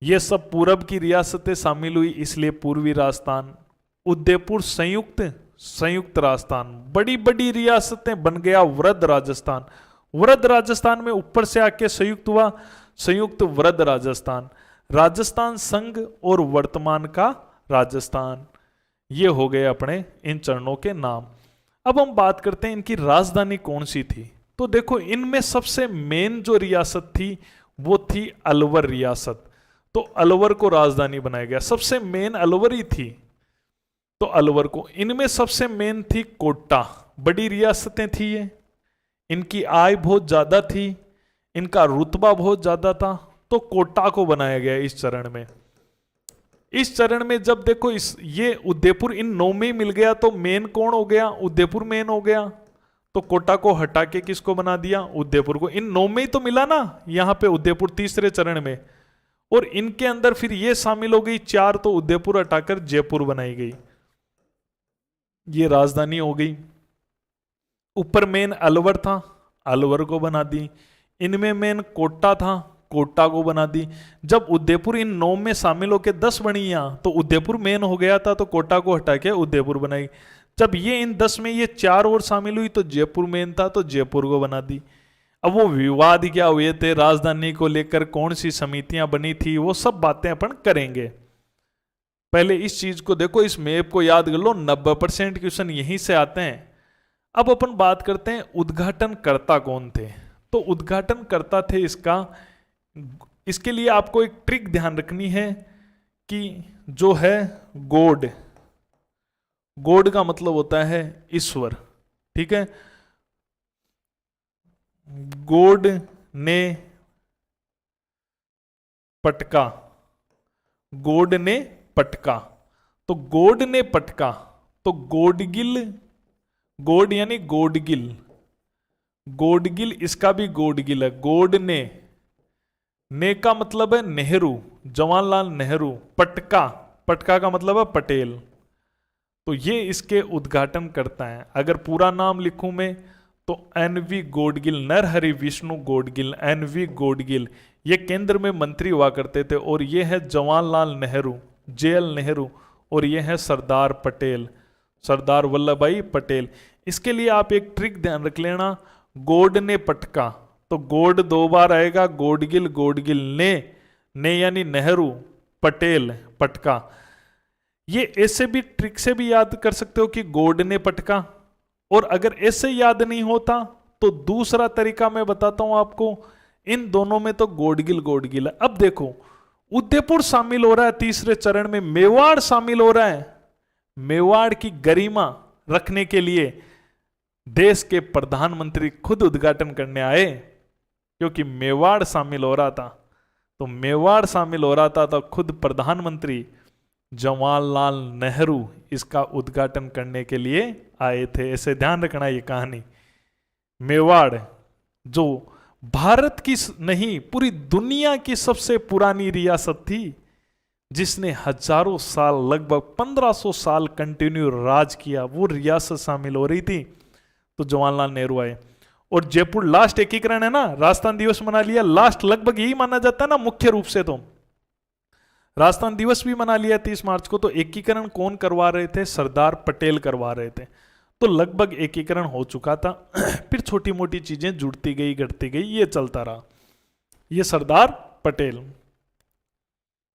ये सब पूरब की रियासतें शामिल हुई, इसलिए पूर्वी राजस्थान। उदयपुर संयुक्त, संयुक्त राजस्थान, बड़ी बड़ी रियासतें बन गया वृद्ध राजस्थान। वृद्ध राजस्थान में ऊपर से आके संयुक्त हुआ, संयुक्त वृद्ध राजस्थान। राजस्थान संघ और वर्तमान का राजस्थान, ये हो गए अपने इन चरणों के नाम। अब हम बात करते हैं इनकी राजधानी कौन सी थी। तो देखो, इनमें सबसे मेन जो रियासत थी वो थी अलवर रियासत। तो अलवर को राजधानी बनाया गया, सबसे मेन अलवर ही थी, तो अलवर को। इनमें सबसे मेन थी कोटा, बड़ी रियासतें थी ये, इनकी आय बहुत ज्यादा थी, इनका रुतबा बहुत ज्यादा था, तो कोटा को बनाया गया इस चरण में। इस चरण में जब देखो ये उदयपुर इन 9 में मिल गया, तो मेन कौन हो गया? उदयपुर मेन हो गया। तो कोटा को हटा के किसको बना दिया? उदयपुर को। इन 9 में ही तो मिला ना यहां पे उदयपुर तीसरे चरण में। और इनके अंदर फिर ये शामिल हो गई 4, तो उदयपुर हटाकर जयपुर बनाई गई, ये राजधानी हो गई। ऊपर मेन अलवर था, अलवर को बना दी। इनमें मेन कोटा था, कोटा को बना दी। जब उदयपुर इन 9 में शामिल होकर 10 बनी यहां, तो उदयपुर मेन हो गया था, तो कोटा को हटा के उदयपुर बनाई। जब ये इन 10 में ये 4 और शामिल हुई, तो जयपुर मेन था, तो जयपुर को बना दी। अब वो विवाद क्या हुए थे राजधानी को लेकर, कौन सी समितियां बनी थी, वो सब बातें अपन करेंगे। पहले इस चीज को देखो, इस मैप को याद कर लो, 90% क्वेश्चन यहीं से आते हैं। अब अपन बात करते हैं उद्घाटनकर्ता कौन थे। तो उद्घाटनकर्ता थे इसके लिए आपको एक ट्रिक ध्यान रखनी है कि जो है गॉड, गॉड का मतलब होता है ईश्वर, ठीक है। गॉड ने पटका, गॉड ने पटका, तो गॉड ने पटका, तो गॉडगिल गोड यानी गोडगिल, गोडगिल इसका भी गोडगिल है। गोड ने का मतलब है नेहरू, जवाहरलाल नेहरू। पटका, पटका का मतलब है पटेल। तो ये इसके उद्घाटन करता है। अगर पूरा नाम लिखूं मैं तो एनवी गोडगिल, नरहरि विष्णु गोडगिल, एनवी गोडगिल, ये केंद्र में मंत्री हुआ करते थे। और ये है जवाहरलाल नेहरू, जेएल नेहरू, और ये है सरदार पटेल, सरदार वल्लभ भाई पटेल। इसके लिए आप एक ट्रिक ध्यान रख लेना, गोड ने पटका, तो गोड 2 बार आएगा, गोडगिल, गोडगिल, ने यानी नेहरू, पटेल, पटका। ये ऐसे भी ट्रिक से भी याद कर सकते हो कि गोड ने पटका। और अगर ऐसे याद नहीं होता तो दूसरा तरीका मैं बताता हूं आपको। इन दोनों में तो गोडगिल गोडगिल है। अब देखो, उदयपुर शामिल हो रहा है तीसरे चरण में, मेवाड़ शामिल हो रहा है। मेवाड़ की गरिमा रखने के लिए देश के प्रधानमंत्री खुद उद्घाटन करने आए, क्योंकि मेवाड़ शामिल हो रहा था। तो मेवाड़ शामिल हो रहा था तो खुद प्रधानमंत्री जवाहरलाल नेहरू इसका उद्घाटन करने के लिए आए थे। ऐसे ध्यान रखना ये कहानी। मेवाड़ जो भारत की नहीं पूरी दुनिया की सबसे पुरानी रियासत थी, जिसने हजारों साल, लगभग 1500 साल कंटिन्यू राज किया, वो रियासत शामिल हो रही थी। तो जवाहरलाल नेहरू आए। और जयपुर लास्ट एकीकरण है ना, राजस्थान दिवस मना लिया, लास्ट लगभग यही माना जाता है ना मुख्य रूप से। तो राजस्थान दिवस भी मना लिया 30 मार्च को। तो एकीकरण कौन करवा रहे थे? सरदार पटेल करवा रहे थे। तो लगभग एकीकरण हो चुका था। फिर छोटी मोटी चीजें जुड़ती गई, घटती गई, ये चलता रहा। ये सरदार पटेल।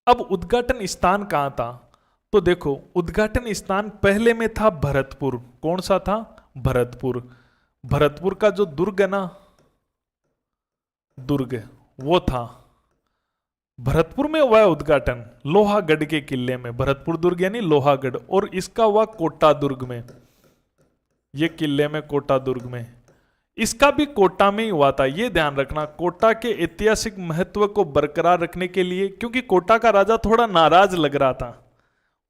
अब उद्घाटन स्थान कहां था? तो देखो, उद्घाटन स्थान पहले में था भरतपुर। कौन सा था? भरतपुर। भरतपुर का जो दुर्ग है ना, दुर्ग, वो था भरतपुर में हुआ है उद्घाटन, लोहागढ़ के किले में। भरतपुर दुर्ग यानी लोहागढ़। और इसका हुआ कोटा दुर्ग में, ये किले में कोटा दुर्ग में। इसका भी कोटा में ही हुआ था, ये ध्यान रखना। कोटा के ऐतिहासिक महत्व को बरकरार रखने के लिए, क्योंकि कोटा का राजा थोड़ा नाराज लग रहा था,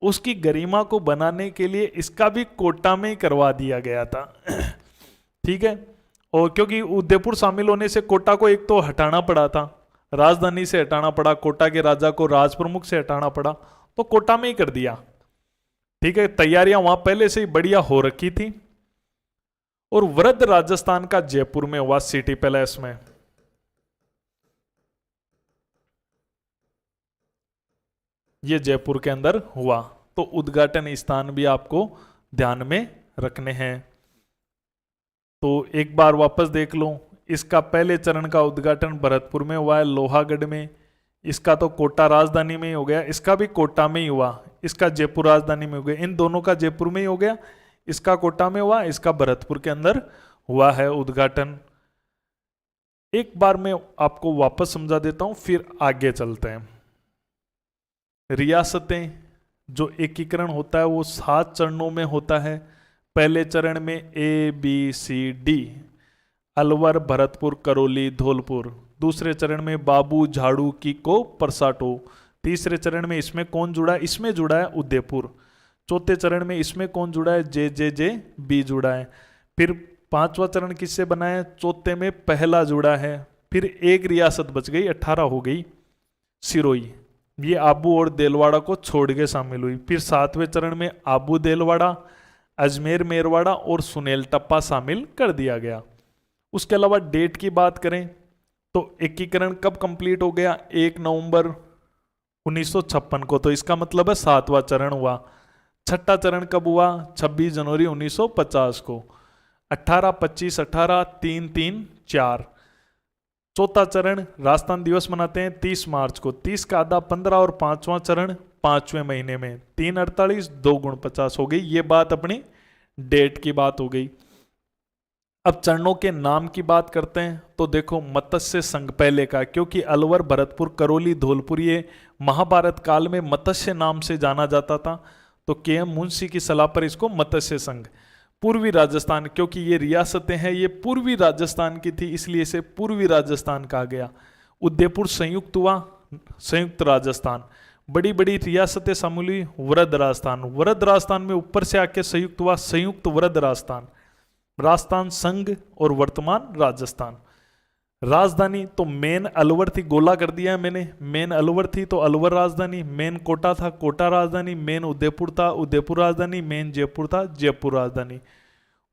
उसकी गरिमा को बनाने के लिए इसका भी कोटा में ही करवा दिया गया था। ठीक है। और क्योंकि उदयपुर शामिल होने से कोटा को एक तो हटाना पड़ा था, राजधानी से हटाना पड़ा, कोटा के राजा को राज प्रमुख से हटाना पड़ा, तो कोटा में ही कर दिया। ठीक है। तैयारियां वहां पहले से ही बढ़िया हो रखी थी। और वृद्ध राजस्थान का जयपुर में हुआ, सिटी पैलेस में। ये जयपुर के अंदर हुआ। तो उद्घाटन स्थान भी आपको ध्यान में रखने हैं। तो एक बार वापस देख लो, इसका पहले चरण का उद्घाटन भरतपुर में हुआ है, लोहागढ़ में। इसका तो कोटा राजधानी में ही हो गया, इसका भी कोटा में ही हुआ, इसका जयपुर राजधानी में हो गया। इन दोनों का जयपुर में ही हो गया, इसका कोटा में हुआ, इसका भरतपुर के अंदर हुआ है उद्घाटन। एक बार मैं आपको वापस समझा देता हूं, फिर आगे चलते हैं। रियासतें जो एकीकरण होता है वो 7 चरणों में होता है। पहले चरण में ABCD, अलवर, भरतपुर, करौली, धौलपुर। दूसरे चरण में बाबू, झाड़ू, कीको, परसाटो। तीसरे चरण में इसमें कौन जुड़ा है? इसमें जुड़ा है उदयपुर। चौथे चरण में इसमें कौन जुड़ा है? JJJB जुड़ा है। फिर 5वां चरण किससे बना है? चौथे में पहला जुड़ा है। फिर एक रियासत बच गई, 18 हो गई, सिरोही। ये आबू और देलवाड़ा को छोड़ के शामिल हुई। फिर 7वें चरण में आबू, देलवाड़ा, अजमेर, मेरवाड़ा और सुनेल टप्पा शामिल कर दिया गया। उसके अलावा डेट की बात करें तो एकीकरण कब कंप्लीट हो गया? 1 नवंबर 1956 को। तो इसका मतलब है 7वां चरण हुआ। छठा चरण कब हुआ? 26 जनवरी 1950 को। 18, 25, 18, 3, 3, 4। चौथा चरण राजस्थान दिवस मनाते हैं 30 मार्च को। 30 का आधा 15 और 5वां चरण 5वें महीने में। 3, 48, 2 गुण 50 हो गई। ये बात अपनी डेट की बात हो गई। अब चरणों के नाम की बात करते हैं। तो देखो, मत्स्य संघ पहले का, क्योंकि अलवर, भरतपुर, करौली, धौलपुर ये महाभारत काल में मत्स्य नाम से जाना जाता था, तो KM मुंशी की सलाह पर इसको मत्स्य संघ। पूर्वी राजस्थान, क्योंकि ये रियासतें हैं ये पूर्वी राजस्थान की थी, इसलिए इसे पूर्वी राजस्थान कहा गया। उदयपुर संयुक्त हुआ, संयुक्त राजस्थान। बड़ी बड़ी रियासतें शामिल हुई, वृद्ध राजस्थान। वृद्ध राजस्थान में ऊपर से आके संयुक्त हुआ, संयुक्त वृद्ध राजस्थान। राजस्थान संघ और वर्तमान राजस्थान। राजधानी तो मेन अलवर थी, गोला कर दिया है मैंने, मेन अलवर थी तो अलवर राजधानी, मेन कोटा था कोटा राजधानी, मेन उदयपुर था उदयपुर राजधानी, मेन जयपुर था जयपुर राजधानी।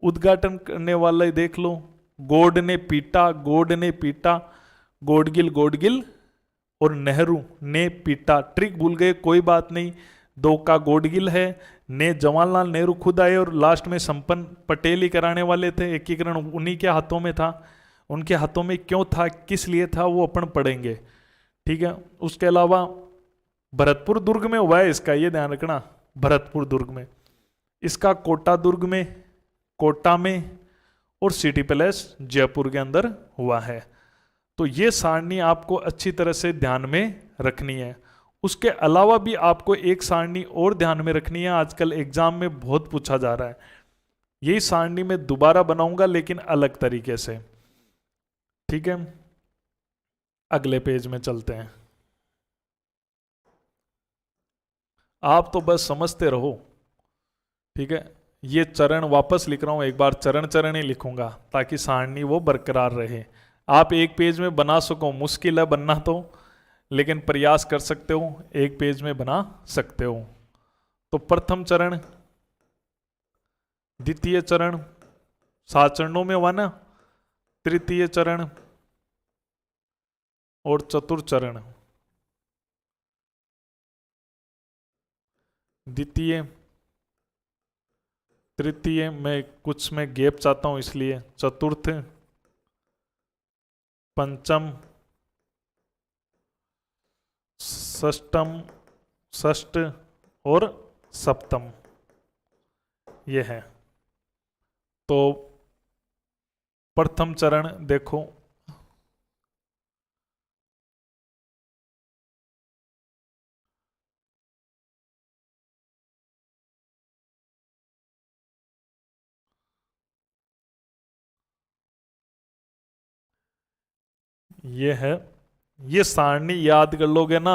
उद्घाटन करने वाले देख लो, गोड ने पीटा, गोड ने पीटा, गोडगिल गोडगिल और नेहरू ने पीटा। ट्रिक भूल गए, कोई बात नहीं, दो का गोडगिल है, ने जवाहरलाल नेहरू खुद आए और लास्ट में संपन्न पटेल ही कराने वाले थे, एकीकरण उन्हीं के हाथों में था। उनके हाथों में क्यों था, किस लिए था, वो अपन पढ़ेंगे, ठीक है। उसके अलावा भरतपुर दुर्ग में हुआ है इसका, ये ध्यान रखना, भरतपुर दुर्ग में, इसका कोटा दुर्ग में, कोटा में, और सिटी पैलेस जयपुर के अंदर हुआ है। तो ये सारणी आपको अच्छी तरह से ध्यान में रखनी है। उसके अलावा भी आपको एक सारणी और ध्यान में रखनी है, आजकल एग्जाम में बहुत पूछा जा रहा है। यही सारणी मैं दोबारा बनाऊंगा लेकिन अलग तरीके से, ठीक है। अगले पेज में चलते हैं। आप तो बस समझते रहो, ठीक है। ये चरण वापस लिख रहा हूं, एक बार चरण चरण ही लिखूंगा ताकि सारणी वो बरकरार रहे। आप एक पेज में बना सको, मुश्किल है बनना तो, लेकिन प्रयास कर सकते हो, एक पेज में बना सकते हो। तो प्रथम चरण, द्वितीय चरण, 7 चरणों में हुआ ना, तृतीय चरण और चतुर्थ चरण। द्वितीय तृतीय में कुछ में गैप चाहता हूं इसलिए, चतुर्थ, पंचम, षष्टम, षष्ठ और सप्तम, ये है। तो प्रथम चरण देखो, ये है। ये सारणी याद कर लोगे ना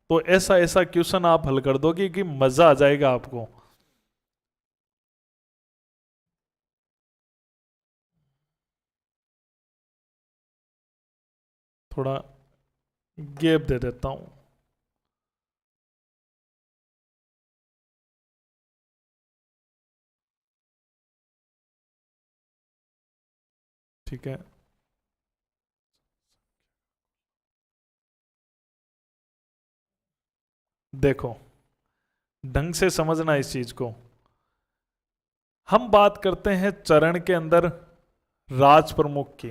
तो ऐसा ऐसा क्वेश्चन आप हल कर दोगे कि मजा आ जाएगा आपको। थोड़ा गैप दे देता हूं, ठीक है। देखो ढंग से समझना इस चीज को। हम बात करते हैं चरण के अंदर राज प्रमुख की,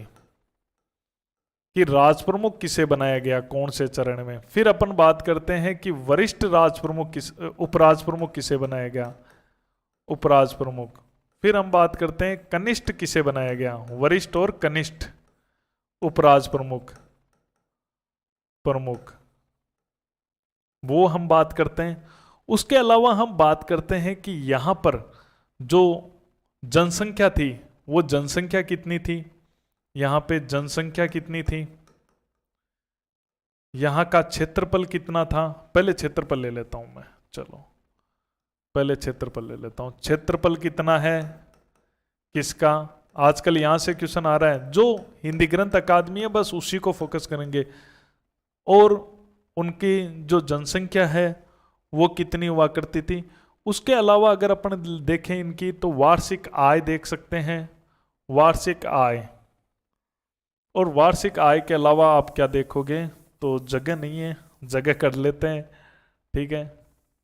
कि राज प्रमुख किसे बनाया गया कौन से चरण में। फिर अपन बात करते हैं कि वरिष्ठ राज प्रमुख किस, उपराज प्रमुख किसे बनाया गया, उपराज प्रमुख। फिर हम बात करते हैं कनिष्ठ किसे बनाया गया, वरिष्ठ और कनिष्ठ उपराज प्रमुख, प्रमुख, वो हम बात करते हैं। उसके अलावा हम बात करते हैं कि यहां पर जो जनसंख्या थी वो जनसंख्या कितनी थी, यहां पे जनसंख्या कितनी थी, यहां का क्षेत्रफल कितना था। पहले क्षेत्रफल ले लेता हूं मैं, चलो पहले क्षेत्रफल ले लेता हूं। क्षेत्रफल कितना है किसका, आजकल यहां से क्वेश्चन आ रहा है, जो हिंदी ग्रंथ अकादमी है बस उसी को फोकस करेंगे। और उनकी जो जनसंख्या है वो कितनी हुआ करती थी। उसके अलावा अगर अपन देखें इनकी तो वार्षिक आय देख सकते हैं, वार्षिक आय। और वार्षिक आय के अलावा आप क्या देखोगे, तो जगह नहीं है, जगह कर लेते हैं, ठीक है।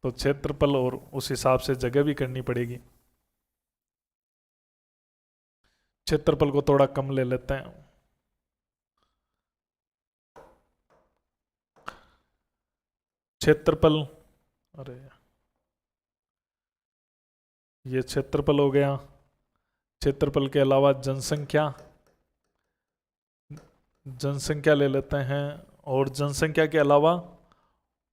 तो क्षेत्रफल और उस हिसाब से जगह भी करनी पड़ेगी। क्षेत्रफल को थोड़ा कम ले लेते हैं। क्षेत्रफल, अरे ये क्षेत्रफल हो गया। क्षेत्रफल के अलावा जनसंख्या, जनसंख्या ले लेते हैं। और जनसंख्या के अलावा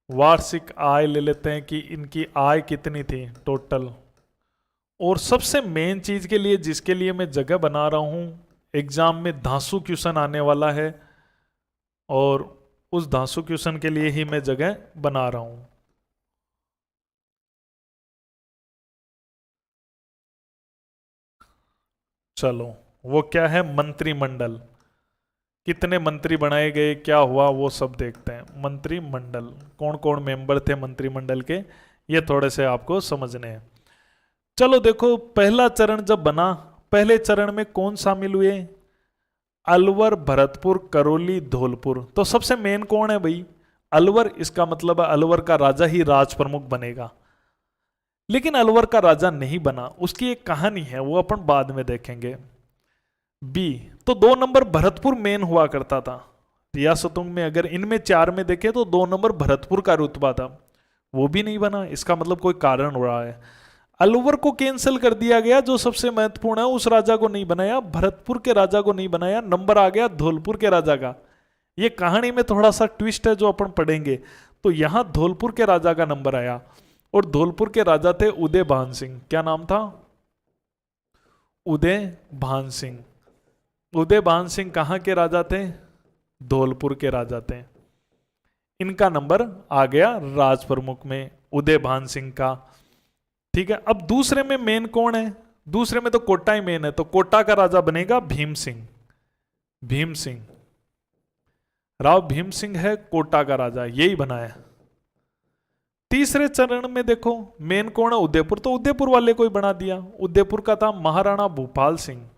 वार्षिक आय ले लेते हैं कि इनकी आय कितनी थी टोटल। और सबसे मेन चीज के लिए जिसके लिए मैं जगह बना रहा हूं, एग्जाम में धांसू क्वेश्चन आने वाला है और उस धांसू क्वेश्चन के लिए ही मैं जगह बना रहा हूं। चलो, वो क्या है, मंत्रिमंडल। कितने मंत्री बनाए गए, क्या हुआ, वो सब देखते हैं। मंत्रिमंडल, कौन कौन मेंबर थे मंत्रिमंडल के, ये थोड़े से आपको समझने हैं। चलो देखो, पहला चरण जब बना, पहले चरण में कौन शामिल हुए, अलवर, भरतपुर, करौली, धौलपुर। तो सबसे मेन कौन है भाई, अलवर। इसका मतलब है अलवर का राजा ही राज प्रमुख बनेगा। लेकिन अलवर का राजा नहीं बना, उसकी एक कहानी है, वो अपन बाद में देखेंगे। बी, तो 2 नंबर भरतपुर मेन हुआ करता था रियासतों में। अगर इनमें 4 में देखे तो 2 नंबर भरतपुर का रुतबा था, वो भी नहीं बना। इसका मतलब कोई कारण हो रहा है। अलवर को कैंसिल कर दिया गया, जो सबसे महत्वपूर्ण है, उस राजा को नहीं बनाया, भरतपुर के राजा को नहीं बनाया, नंबर आ गया धौलपुर के राजा का। ये कहानी में थोड़ा सा ट्विस्ट है जो अपन पढ़ेंगे। तो यहां धौलपुर के राजा का नंबर आया, और धौलपुर के राजा थे उदय भान सिंह। क्या नाम था, उदय भान सिंह। उदय भान सिंह कहां के राजा थे, धौलपुर के राजा थे। इनका नंबर आ गया राज प्रमुख में, उदय भान सिंह का। ठीक है, अब दूसरे में मेन कौन है, दूसरे में तो कोटा ही मेन है, तो कोटा का राजा बनेगा भीम सिंह। भीम सिंह, राव भीम सिंह है कोटा का राजा, यही बना है। तीसरे चरण में देखो मेन कौन है, उदयपुर। तो उदयपुर वाले को ही बना दिया। उदयपुर का था महाराणा भूपाल सिंह।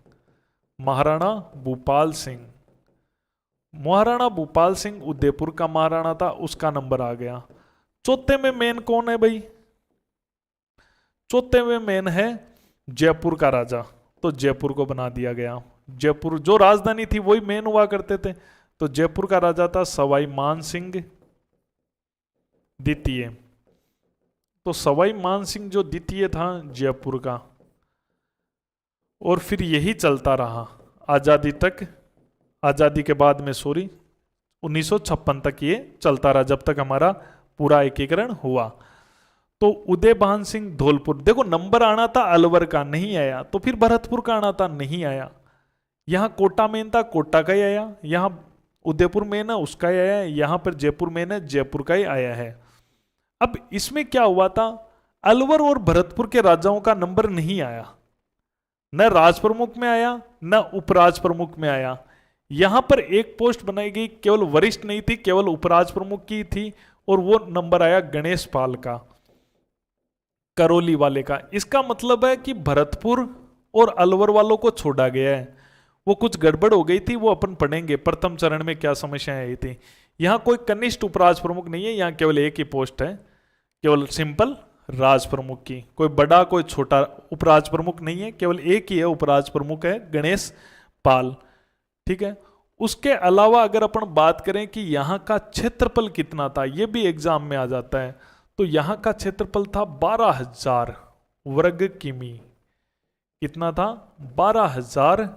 महाराणा भूपाल सिंह, महाराणा भूपाल सिंह उदयपुर का महाराणा था, उसका नंबर आ गया। चौथे में मेन कौन है भाई, चौथे में मेन है जयपुर का राजा, तो जयपुर को बना दिया गया। जयपुर जो राजधानी थी वही मेन हुआ करते थे, तो जयपुर का राजा था सवाई मान सिंह द्वितीय। तो सवाई मान सिंह जो द्वितीय था जयपुर का, और फिर यही चलता रहा आजादी तक। आजादी के बाद में 1956 तक ये चलता रहा, जब तक हमारा पूरा एकीकरण हुआ। तो उदय भान सिंह धौलपुर, देखो नंबर आना था अलवर का, नहीं आया। तो फिर भरतपुर का आना था, नहीं आया। यहां कोटा मेन था, कोटा का ही आया। यहां उदयपुर मेन है, उसका ही आया। यहां पर जयपुर मेन है, जयपुर का ही आया है। अब इसमें क्या हुआ था, अलवर और भरतपुर के राजाओं का नंबर नहीं आया, न राज प्रमुख में आया न उपराज प्रमुख में आया। यहां पर एक पोस्ट बनाई गई, केवल वरिष्ठ नहीं थी, केवल उपराज प्रमुख की थी, और वो नंबर आया गणेश पाल का, करौली वाले का। इसका मतलब है कि भरतपुर और अलवर वालों को छोड़ा गया है। वो कुछ गड़बड़ हो गई थी, वो अपन पढ़ेंगे प्रथम चरण में क्या समस्याएं आई थी। यहां कोई कनिष्ठ उपराज प्रमुख नहीं है, यहां केवल एक ही पोस्ट है, केवल सिंपल राज प्रमुख की। कोई बड़ा कोई छोटा उपराज प्रमुख नहीं है, केवल एक ही है उपराज प्रमुख, है गणेश पाल। ठीक है, उसके अलावा अगर अपन बात करें कि यहां का क्षेत्रफल कितना था, यह भी एग्जाम में आ जाता है। तो यहां का क्षेत्रफल था 12,000 वर्ग किमी। कितना था, 12,000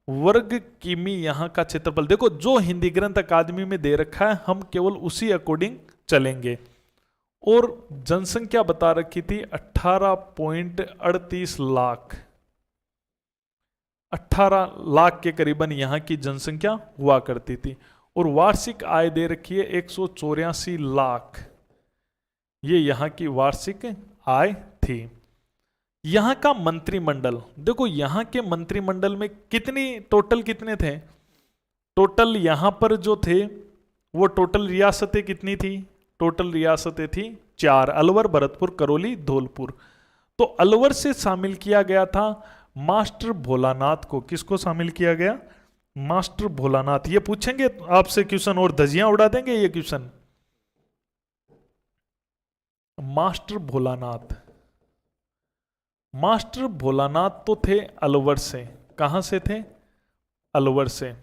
वर्ग किमी यहां का क्षेत्रफल। देखो जो हिंदी ग्रंथ अकादमी में दे रखा है, हम केवल उसी अकॉर्डिंग चलेंगे। और जनसंख्या बता रखी थी 18.38 लाख, 18 लाख के करीबन यहां की जनसंख्या हुआ करती थी। और वार्षिक आय दे रखी है 184 लाख, ये यहां की वार्षिक आय थी। यहां का मंत्रिमंडल, देखो यहां के मंत्रिमंडल में टोटल कितने थे, टोटल यहां पर जो थे वो टोटल रियासतें कितनी थी, टोटल रियासतें थी 4, अलवर, भरतपुर, करौली, धौलपुर। तो अलवर से शामिल किया गया था मास्टर भोलानाथ को। किसको शामिल किया गया, मास्टर भोलानाथ। ये पूछेंगे आपसे क्वेश्चन और धजियां उड़ा देंगे ये question. Master Bholanath, master Bholanath तो थे अलवर से। कहां से थे, अलवर से।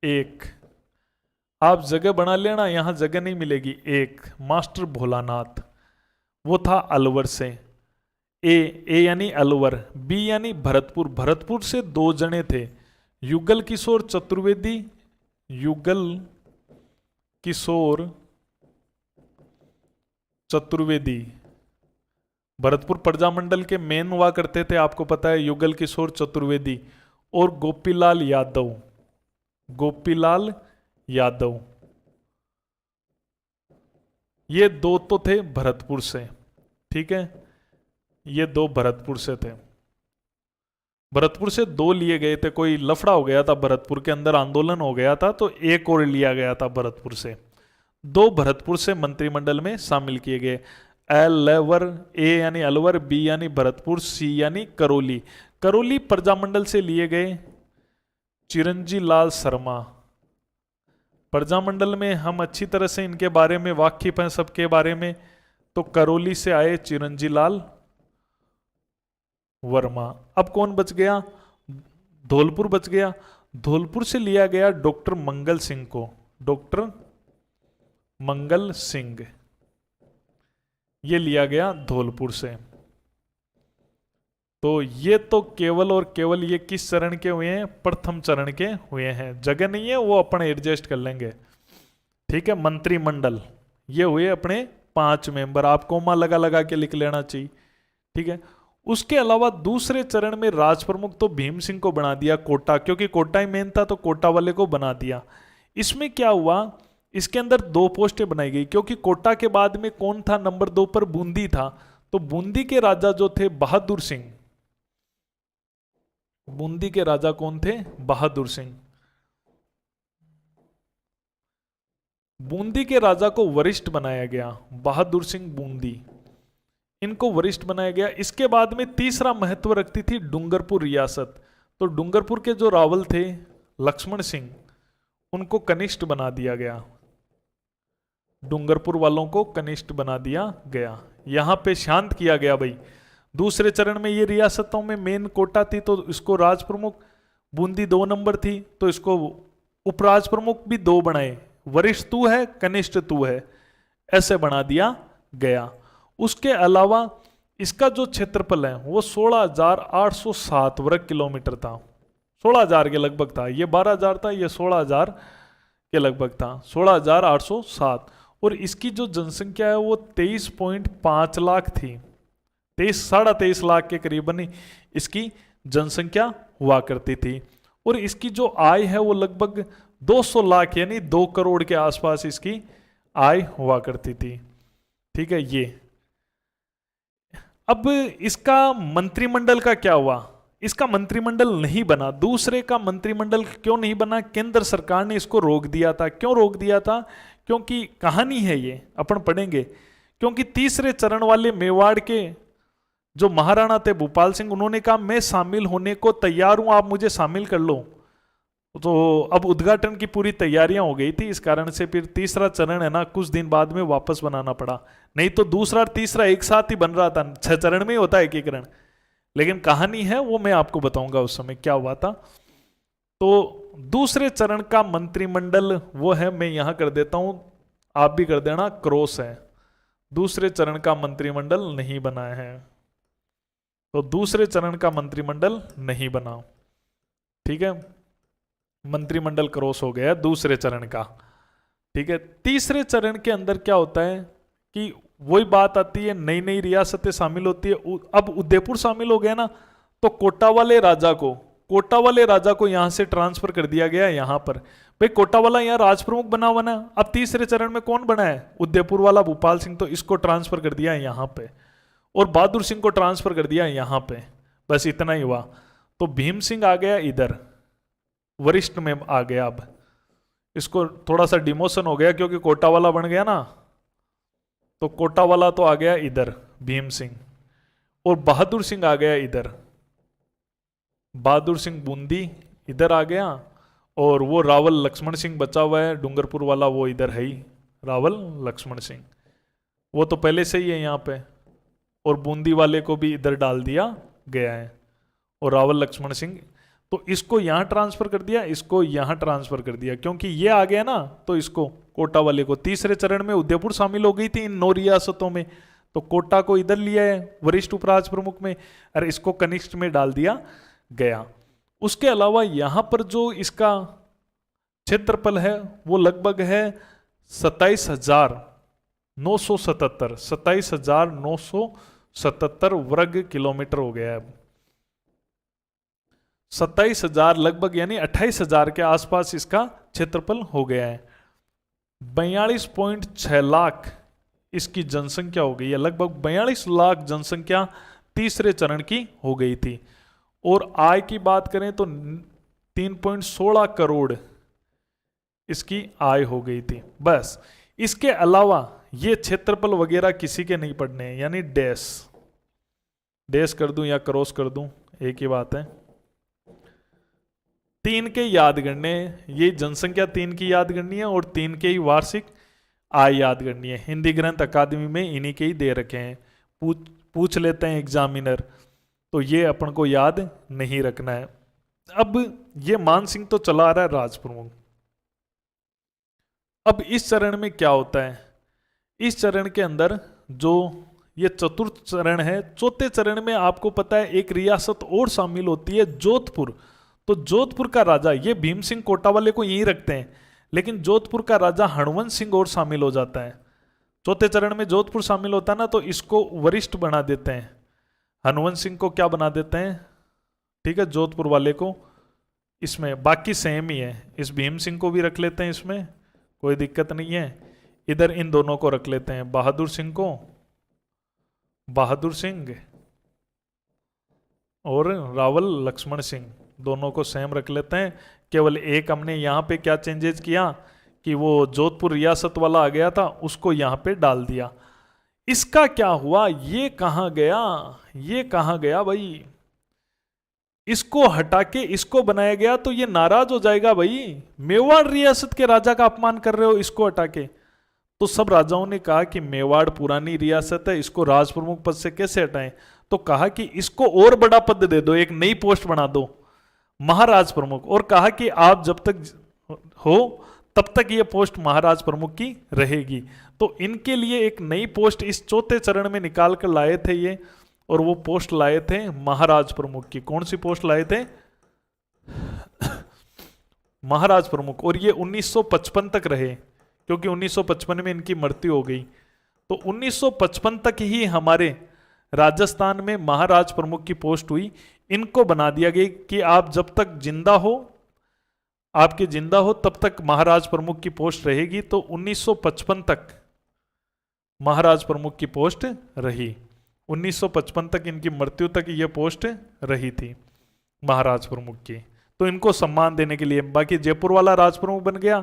एक आप जगह बना लेना, यहां जगह नहीं मिलेगी। एक मास्टर भोलानाथ वो था अलवर से। ए यानी अलवर, बी यानी भरतपुर। भरतपुर से 2 जने थे, युगल किशोर चतुर्वेदी, युगल किशोर चतुर्वेदी। भरतपुर प्रजामंडल के मेन हुआ करते थे, आपको पता है, युगल किशोर चतुर्वेदी और गोपीलाल यादव। गोपीलाल यादव, ये 2 तो थे भरतपुर से। ठीक है, ये 2 भरतपुर से थे। भरतपुर से 2 लिए गए थे, कोई लफड़ा हो गया था भरतपुर के अंदर, आंदोलन हो गया था, तो एक और लिया गया था भरतपुर से। 2 भरतपुर से मंत्रिमंडल में शामिल किए गए, अलवर, ए यानी अलवर, बी यानी भरतपुर, सी यानी करौली। करौली प्रजामंडल से लिए गए चिरंजी लाल शर्मा। प्रजामंडल में हम अच्छी तरह से इनके बारे में वाकिफ हैं, सबके बारे में। तो करौली से आए चिरंजी लाल वर्मा। अब कौन बच गया? धौलपुर बच गया। धौलपुर से लिया गया डॉक्टर मंगल सिंह को, डॉक्टर मंगल सिंह, ये लिया गया धौलपुर से। तो ये तो केवल और केवल ये किस चरण के हुए हैं? प्रथम चरण के हुए हैं। जगह नहीं है वो अपन एडजस्ट कर लेंगे, ठीक है। मंत्रिमंडल ये हुए अपने 5 मेंबर, आप कोमा लगा लगा के लिख लेना चाहिए, ठीक है। उसके अलावा दूसरे चरण में राज प्रमुख तो भीम सिंह को बना दिया कोटा, क्योंकि कोटा ही मेन था तो कोटा वाले को बना दिया। इसमें क्या हुआ, इसके अंदर 2 पोस्टें बनाई गई, क्योंकि कोटा के बाद में कौन था नंबर 2 पर? बूंदी था। तो बूंदी के राजा जो थे बहादुर सिंह, बूंदी के राजा कौन थे? बहादुर सिंह। बूंदी के राजा को वरिष्ठ बनाया गया, बहादुर सिंह बूंदी, इनको वरिष्ठ बनाया गया। इसके बाद में तीसरा महत्व रखती थी डूंगरपुर रियासत। तो डूंगरपुर के जो रावल थे लक्ष्मण सिंह, उनको कनिष्ठ बना दिया गया, डूंगरपुर वालों को कनिष्ठ बना दिया गया। यहां पे शांत किया गया भाई। दूसरे चरण में ये रियासतों में मेन कोटा थी तो इसको राज प्रमुख, बूंदी 2 नंबर थी तो इसको उपराज प्रमुख भी 2 बनाए, वरिष्ठ तू है कनिष्ठ तू है, ऐसे बना दिया गया। उसके अलावा इसका जो क्षेत्रफल है वो 16,807 वर्ग किलोमीटर था, 16,000 के लगभग था। ये 12,000 था, ये 16,000 के लगभग था, 16,807। और इसकी जो जनसंख्या है वो 23.5 लाख थी, 23-23.5 लाख के करीबन इसकी जनसंख्या हुआ करती थी। और इसकी जो आय है वो लगभग 200 लाख यानी 2 करोड़ के आसपास इसकी आय हुआ करती थी, ठीक है। ये अब इसका मंत्रिमंडल का क्या हुआ? इसका मंत्रिमंडल नहीं बना। दूसरे का मंत्रिमंडल क्यों नहीं बना? केंद्र सरकार ने इसको रोक दिया था। क्यों रोक दिया था? क्योंकि कहानी है ये, अपन पढ़ेंगे। क्योंकि तीसरे चरण वाले मेवाड़ के जो महाराणा थे भूपाल सिंह, उन्होंने कहा मैं शामिल होने को तैयार हूं, आप मुझे शामिल कर लो। तो अब उद्घाटन की पूरी तैयारियां हो गई थी, इस कारण से फिर तीसरा चरण है ना कुछ दिन बाद में वापस बनाना पड़ा। नहीं तो दूसरा और तीसरा एक साथ ही बन रहा था, 6 चरण में ही होता है एकीकरण। लेकिन कहानी है वो मैं आपको बताऊंगा उस समय क्या हुआ था। तो दूसरे चरण का मंत्रिमंडल वो है, मैं यहां कर देता हूं, आप भी कर देना, क्रॉस है। दूसरे चरण का मंत्रिमंडल नहीं बना है, तो दूसरे चरण का मंत्रिमंडल नहीं बना, ठीक है। मंत्रिमंडल क्रॉस हो गया दूसरे चरण का, ठीक है। तीसरे चरण के अंदर क्या होता है कि वही बात आती है, नई नई रियासतें शामिल होती है। अब उदयपुर शामिल हो गया ना, तो कोटा वाले राजा को यहां से ट्रांसफर कर दिया गया यहां पर। भाई कोटा वाला यहाँ राज प्रमुख बना हुआ ना, अब तीसरे चरण में कौन बना है? उदयपुर वाला भूपाल सिंह, तो इसको ट्रांसफर कर दिया यहां पे, और बहादुर सिंह को ट्रांसफर कर दिया यहां पे, बस इतना ही हुआ। तो भीम सिंह आ गया इधर, वरिष्ठ में आ गया। अब इसको थोड़ा सा डिमोशन हो गया क्योंकि कोटा वाला बन गया ना, तो कोटा वाला तो आ गया इधर भीम सिंह, और बहादुर सिंह आ गया इधर, बहादुर सिंह बूंदी इधर आ गया, और वो रावल लक्ष्मण सिंह बचा हुआ है डूंगरपुर वाला, वो इधर है ही रावल लक्ष्मण सिंह, वो तो पहले से ही है यहाँ पे। और बूंदी वाले को भी इधर डाल दिया गया है, और रावल लक्ष्मण सिंह, तो इसको यहां ट्रांसफर कर दिया, इसको यहां ट्रांसफर कर दिया, क्योंकि ये आ गया ना, तो इसको कोटा वाले को। तीसरे चरण में उदयपुर शामिल हो गई थी इन 9 रियासतों में, तो कोटा को इधर लिया है वरिष्ठ उपराज प्रमुख में, और इसको कनिष्ठ में डाल दिया गया। उसके अलावा यहां पर जो इसका क्षेत्रफल है वो लगभग है 27,977 वर्ग किलोमीटर हो गया है। 27,000 लगभग यानी 28,000 के आसपास इसका क्षेत्रफल हो गया है। 42.6 लाख इसकी जनसंख्या हो गई है, लगभग 42 लाख जनसंख्या तीसरे चरण की हो गई थी। और आय की बात करें तो 3.16 करोड़ इसकी आय हो गई थी। बस इसके अलावा ये क्षेत्रफल वगैरह किसी के नहीं पढ़ने हैं, यानी डैश डैश कर दूं या क्रॉस कर दूं एक ही बात है। 3 के याद करने, ये जनसंख्या 3 की याद करनी है और 3 के ही वार्षिक आय याद करनी है। हिंदी ग्रंथ अकादमी में इन्हीं के ही दे रखे हैं, पूछ लेते हैं एग्जामिनर, तो ये अपन को याद नहीं रखना है। अब ये मान सिंह तो चला आ रहा है राज प्रमुख। अब इस चरण में क्या होता है, इस चरण के अंदर जो ये चतुर्थ चरण है, चौथे चरण में आपको पता है एक रियासत और शामिल होती है, जोधपुर। तो जोधपुर का राजा, ये भीम सिंह कोटा वाले को यहीं रखते हैं, लेकिन जोधपुर का राजा हणवंत सिंह और शामिल हो जाता है। चौथे चरण में जोधपुर शामिल होता है ना, तो इसको वरिष्ठ बना देते हैं, हनुवंत सिंह को क्या बना देते हैं, ठीक है, जोधपुर वाले को। इसमें बाकी सेम ही है, इस भीम सिंह को भी रख लेते हैं, इसमें कोई दिक्कत नहीं है। इधर इन दोनों को रख लेते हैं, बहादुर सिंह को, बहादुर सिंह और रावल लक्ष्मण सिंह, दोनों को सेम रख लेते हैं। केवल एक हमने यहाँ पे क्या चेंजेस किया कि वो जोधपुर रियासत वाला आ गया था, उसको यहाँ पे डाल दिया। इसका क्या हुआ, ये कहाँ गया, ये कहाँ गया भाई, इसको हटा के इसको बनाया गया, तो ये नाराज हो जाएगा भाई, मेवाड़ रियासत के राजा का अपमान कर रहे हो इसको हटा के। तो सब राजाओं ने कहा कि मेवाड़ पुरानी रियासत है, इसको राज प्रमुख पद से कैसे हटाएं, तो कहा कि इसको और बड़ा पद दे दो, एक नई पोस्ट बना दो, महाराज प्रमुख, और कहा कि आप जब तक हो तब तक ये पोस्ट महाराज प्रमुख की रहेगी। तो इनके लिए एक नई पोस्ट इस चौथे चरण में निकाल कर लाए थे ये, और वो पोस्ट लाए थे महाराज प्रमुख की। कौन सी पोस्ट लाए थे, महाराज प्रमुख। और ये 1955 तक रहे, क्योंकि 1955 में इनकी मृत्यु हो गई। तो 1955 तक ही हमारे राजस्थान में महाराज प्रमुख की पोस्ट हुई। इनको बना दिया गया कि आप जब तक जिंदा हो, आपके जिंदा हो तब तक महाराज प्रमुख की पोस्ट रहेगी। तो 1955 तक महाराज प्रमुख की पोस्ट रही, 1955 तक इनकी मृत्यु तक ये पोस्ट रही थी महाराज प्रमुख की। तो इनको सम्मान देने के लिए, बाकी जयपुर वाला राज प्रमुख बन गया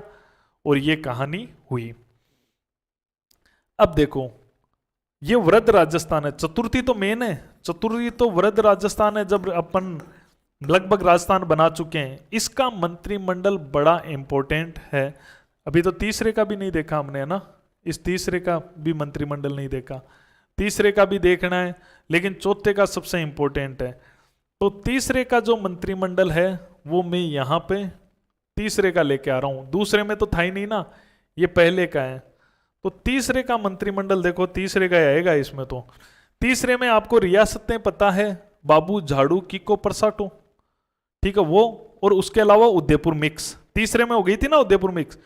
और ये कहानी हुई। अब देखो, ये वृद्ध राजस्थान है, चतुर्थी तो मेन है, चतुर्थी तो वृद्ध राजस्थान है, जब अपन लगभग राजस्थान बना चुके हैं। इसका मंत्रिमंडल बड़ा इंपॉर्टेंट है। अभी तो तीसरे का भी नहीं देखा हमने, है ना, इस तीसरे का भी मंत्रिमंडल नहीं देखा, तीसरे का भी देखना है, लेकिन चौथे का सबसे इंपॉर्टेंट है। तो तीसरे का जो मंत्रिमंडल है वो मैं यहाँ पे तीसरे का लेके आ रहा हूँ, दूसरे में तो था ही नहीं ना, ये पहले का है। तो तीसरे का मंत्रिमंडल देखो, तीसरे का आएगा इसमें। तो तीसरे में आपको रियासतें पता है, बाबू झाड़ू किको परसाटो, ठीक है वो, और उसके अलावा उदयपुर मिक्स, तीसरे में हो गई थी ना उदयपुर मिक्स।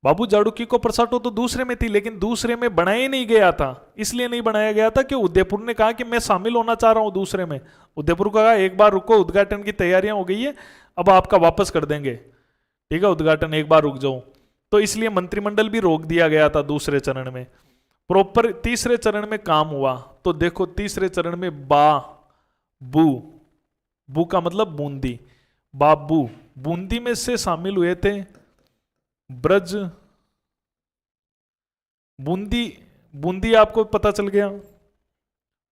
बाबू झाड़ू किको परसाटो तो दूसरे में थी, लेकिन दूसरे में बनाया नहीं गया था। इसलिए नहीं बनाया गया था कि उदयपुर ने कहा कि मैं शामिल होना चाह रहा हूं दूसरे में। उदयपुर को कहा एक बार रुको, उद्घाटन की तैयारियां हो गई है, अब आपका वापस कर देंगे, ठीक है, उद्घाटन एक बार रुक जाओ। तो इसलिए मंत्रिमंडल भी रोक दिया गया था दूसरे चरण में। प्रॉपर तीसरे चरण में काम हुआ। तो देखो तीसरे चरण में बू, बू का मतलब बूंदी, बाबू बूंदी में से शामिल हुए थे ब्रज, बूंदी, बूंदी आपको पता चल गया,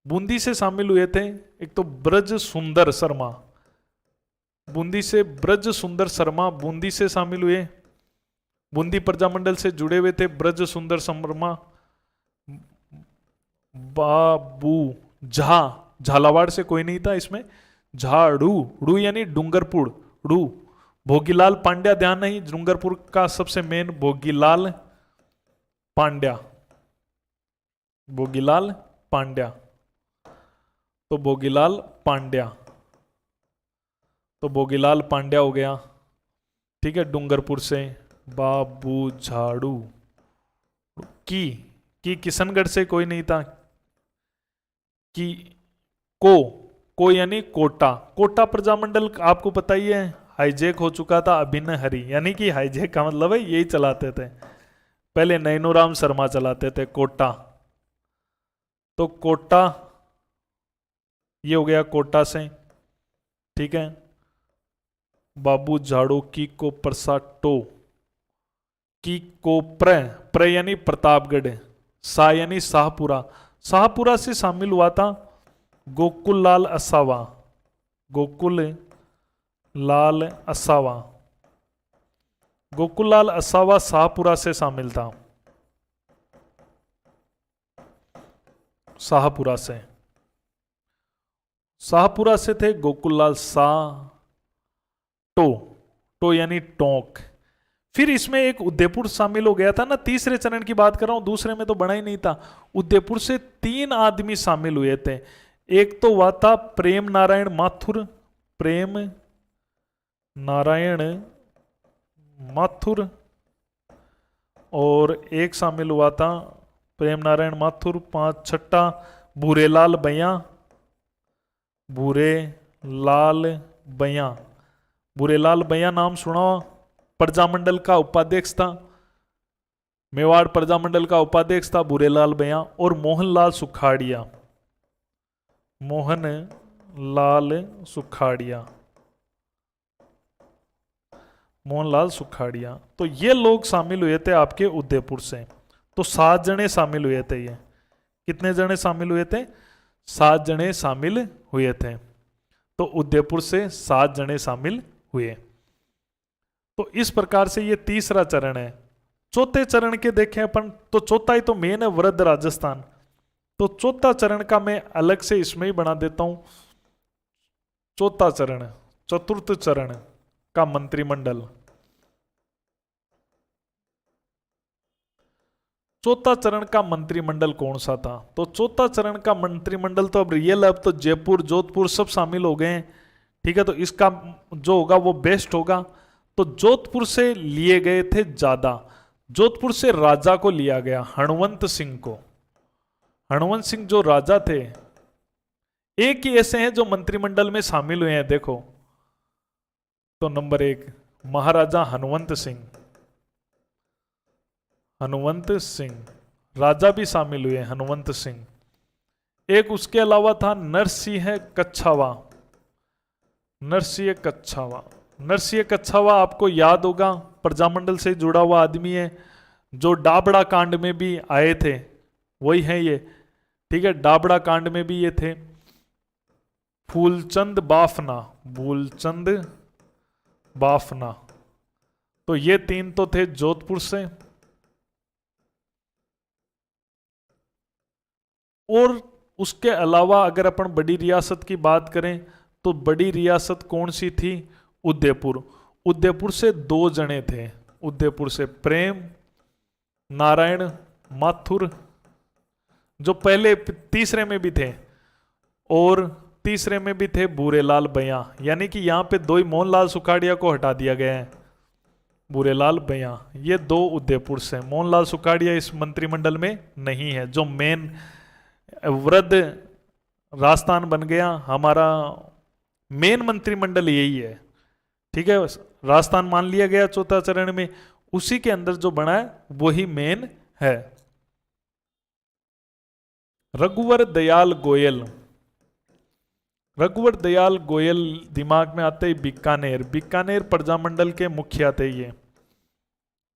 बूंदी से शामिल हुए थे एक तो ब्रज सुंदर शर्मा, बूंदी से ब्रज सुंदर शर्मा बूंदी से शामिल हुए, बूंदी प्रजामंडल से जुड़े हुए थे ब्रज सुंदर शर्मा। बाबू झा, झालावाड़ से कोई नहीं था इसमें, झाड़ू, ड़ू यानी डूंगरपुर, ड़ू। भोगीलाल पांड्या, ध्यान नहीं, डूंगरपुर का सबसे मेन भोगीलाल पांड्या, भोगीलाल पांड्या, तो भोगीलाल पांड्या, तो भोगीलाल पांड्या हो गया, ठीक है, डूंगरपुर से। बाबू झाड़ू की किशनगढ़ से कोई नहीं था, की को यानी कोटा, कोटा प्रजामंडल आपको पता ही है हाईजैक हो चुका था अभिनय हरि, यानी कि हाईजैक का मतलब है यही चलाते थे पहले, नैनोराम शर्मा चलाते थे कोटा। तो कोटा ये हो गया कोटा से, ठीक है। बाबू झाड़ो की को प्रसाटो, की को प्र यानी प्रतापगढ़, सा यानी शाहपुरा, शाहपुरा से शामिल हुआ था गोकुल लाल असावा, गोकुल लाल असावा, गोकुल लाल असावा शाहपुरा से शामिल था, शाहपुरा से, शाहपुरा से थे गोकुललाल शाह। टो यानी टोंक। फिर इसमें एक उदयपुर शामिल हो गया था ना, तीसरे चरण की बात कर रहा हूं, दूसरे में तो बना ही नहीं था। उदयपुर से 3 आदमी शामिल हुए थे। एक तो हुआ था प्रेम नारायण माथुर, प्रेम नारायण माथुर, और एक शामिल हुआ था प्रेम नारायण माथुर, 5 छठा भूरेलाल बयां, भूरेलाल बयां, भूरेलाल बयां नाम सुना, प्रजामंडल का उपाध्यक्ष था, मेवाड़ प्रजामंडल का उपाध्यक्ष था भूरेलाल बयां। और मोहनलाल सुखाड़िया, मोहनलाल सुखाड़िया, मोहनलाल सुखाड़िया। तो ये लोग शामिल हुए थे आपके उदयपुर से। तो 7 जने शामिल हुए थे। ये कितने जने शामिल हुए थे? 7 जने शामिल हुए थे। तो उदयपुर से 7 जने शामिल हुए। तो इस प्रकार से ये तीसरा चरण है। चौथे चरण के देखें अपन तो चौथा ही तो मेन है, वृद्ध राजस्थान। तो चौथा चरण का मैं अलग से इसमें ही बना देता हूं। चौथा चरण, चतुर्थ चरण का मंत्रिमंडल, चौथा चरण का मंत्रिमंडल कौन सा था? तो चौथा चरण का मंत्रिमंडल तो अब रियल, अब तो जयपुर जोधपुर सब शामिल हो गए हैं, ठीक है। तो इसका जो होगा वो बेस्ट होगा। तो जोधपुर से लिए गए थे ज्यादा, जोधपुर से राजा को लिया गया, हणवंत सिंह को। हणवंत सिंह जो राजा थे, एक ही ऐसे हैं जो मंत्रिमंडल में शामिल हुए हैं, देखो। तो नंबर 1 महाराजा हनुमंत सिंह, हनुमंत सिंह राजा भी शामिल हुए, हनुमंत सिंह। एक उसके अलावा था नरसिंह कच्छावा, नरसिंह कच्छावा। नरसिंह कच्छावा आपको याद होगा, प्रजामंडल से जुड़ा हुआ आदमी है, जो डाबड़ा कांड में भी आए थे, वही है ये, ठीक है। डाबड़ा कांड में भी ये थे। फूलचंद बाफना, फूलचंद बाफना। तो ये 3 तो थे जोधपुर से। और उसके अलावा अगर अपन बड़ी रियासत की बात करें तो बड़ी रियासत कौन सी थी? उदयपुर। उदयपुर से 2 जने थे, उदयपुर से प्रेम नारायण माथुर, जो पहले तीसरे में भी थे, और तीसरे में भी थे भूरेलाल बयां। यानी कि यहां पे 2 ही मोहनलाल सुखाड़िया को हटा दिया गया है, भूरेलाल बयां। ये 2 उदयपुर से। मोहनलाल सुखाड़िया इस मंत्रिमंडल में नहीं है, जो मेन वृद्ध राजस्थान बन गया हमारा, मेन मंत्रिमंडल यही है, ठीक है। राजस्थान मान लिया गया चौथा चरण में, उसी के अंदर जो बना है वही मेन है। रघुवर दयाल गोयल, रघुवर दयाल गोयल दिमाग में आते ही बीकानेर, बीकानेर प्रजामंडल के मुखिया थे ये।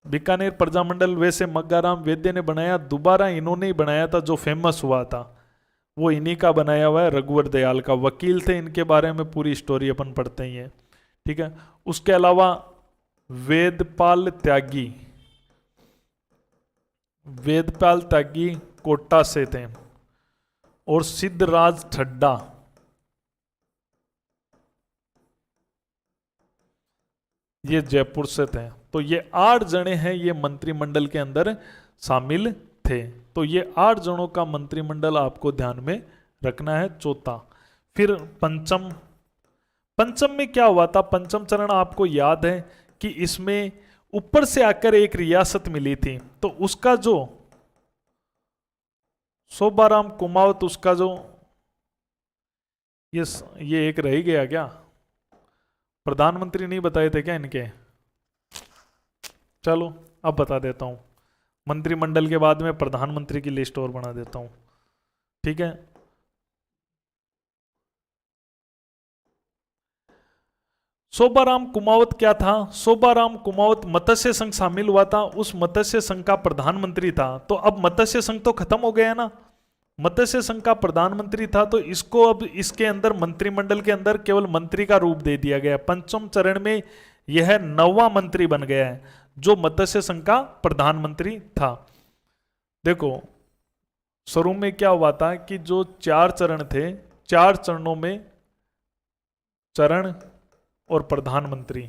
बीकानेर प्रजामंडल वैसे मग्गाराम वैद्य ने बनाया, दोबारा इन्होंने ही बनाया था, जो फेमस हुआ था वो इन्हीं का बनाया हुआ है। रघुवर दयाल का वकील थे, इनके बारे में पूरी स्टोरी अपन पढ़ते ही है, ठीक है। उसके अलावा वेदपाल त्यागी, वेदपाल त्यागी कोटा से थे, और सिद्धराज ठड्डा, ये जयपुर से थे। तो ये 8 जने हैं, ये मंत्रिमंडल के अंदर शामिल थे। तो ये 8 जनों का मंत्रिमंडल आपको ध्यान में रखना है, चौथा। फिर पंचम, पंचम में क्या हुआ था? पंचम चरण आपको याद है कि इसमें ऊपर से आकर एक रियासत मिली थी, तो उसका जो शोभाराम कुमावत, उसका जो ये एक रह गया क्या? प्रधानमंत्री नहीं बताए थे क्या इनके? चलो अब बता देता हूं, मंत्रिमंडल के बाद में प्रधानमंत्री की लिस्ट और बना देता हूं, ठीक है। शोभाराम कुमावत क्या था? शोभाराम कुमावत मत्स्य संघ शामिल हुआ था, उस मत्स्य संघ का प्रधानमंत्री था। तो अब मत्स्य संघ तो खत्म हो गया ना, मत्स्य संघ का प्रधानमंत्री था, तो इसको अब इसके अंदर मंत्रिमंडल के अंदर केवल मंत्री का रूप दे दिया गया। पंचम चरण में यह 9वां मंत्री बन गया है जो मत्स्य संघ का प्रधानमंत्री था। देखो शुरू में क्या हुआ था कि जो 4 चरण थे, 4 चरणों में चरण और प्रधानमंत्री,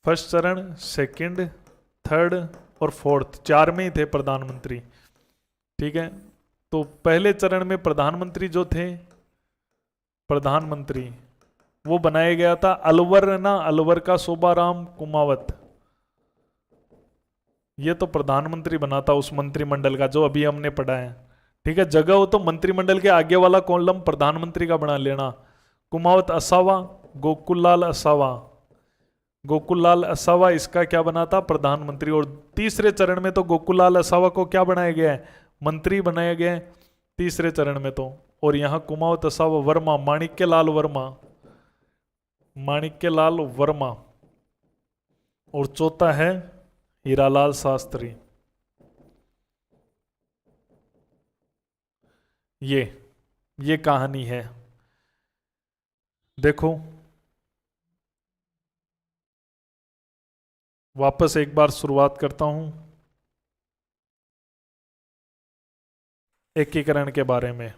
फर्स्ट चरण, सेकंड, थर्ड और फोर्थ, 4 में ही थे प्रधानमंत्री। ठीक है, तो पहले चरण में प्रधानमंत्री जो थे, प्रधानमंत्री वो बनाया गया था अलवर ना, अलवर का शोभाराम कुमावत, ये तो प्रधानमंत्री बना था उस मंत्रिमंडल का जो अभी हमने पढ़ा है। ठीक है, जगह हो तो मंत्रिमंडल के आगे वाला कॉलम प्रधानमंत्री का बना लेना। कुमावत असावा, गोकुललाल असावा, गोकुललाल असावा इसका क्या बना था? प्रधानमंत्री। और तीसरे चरण में तो गोकुललाल असावा को क्या बनाया गया है? मंत्री बनाया गया है तीसरे चरण में तो। और यहां कुमावत असावा वर्मा, माणिक्यलाल वर्मा, माणिक्यलाल वर्मा। और चौथा है हीरालाल शास्त्री। ये कहानी है। देखो वापस एक बार शुरुआत करता हूं एकीकरण के बारे में।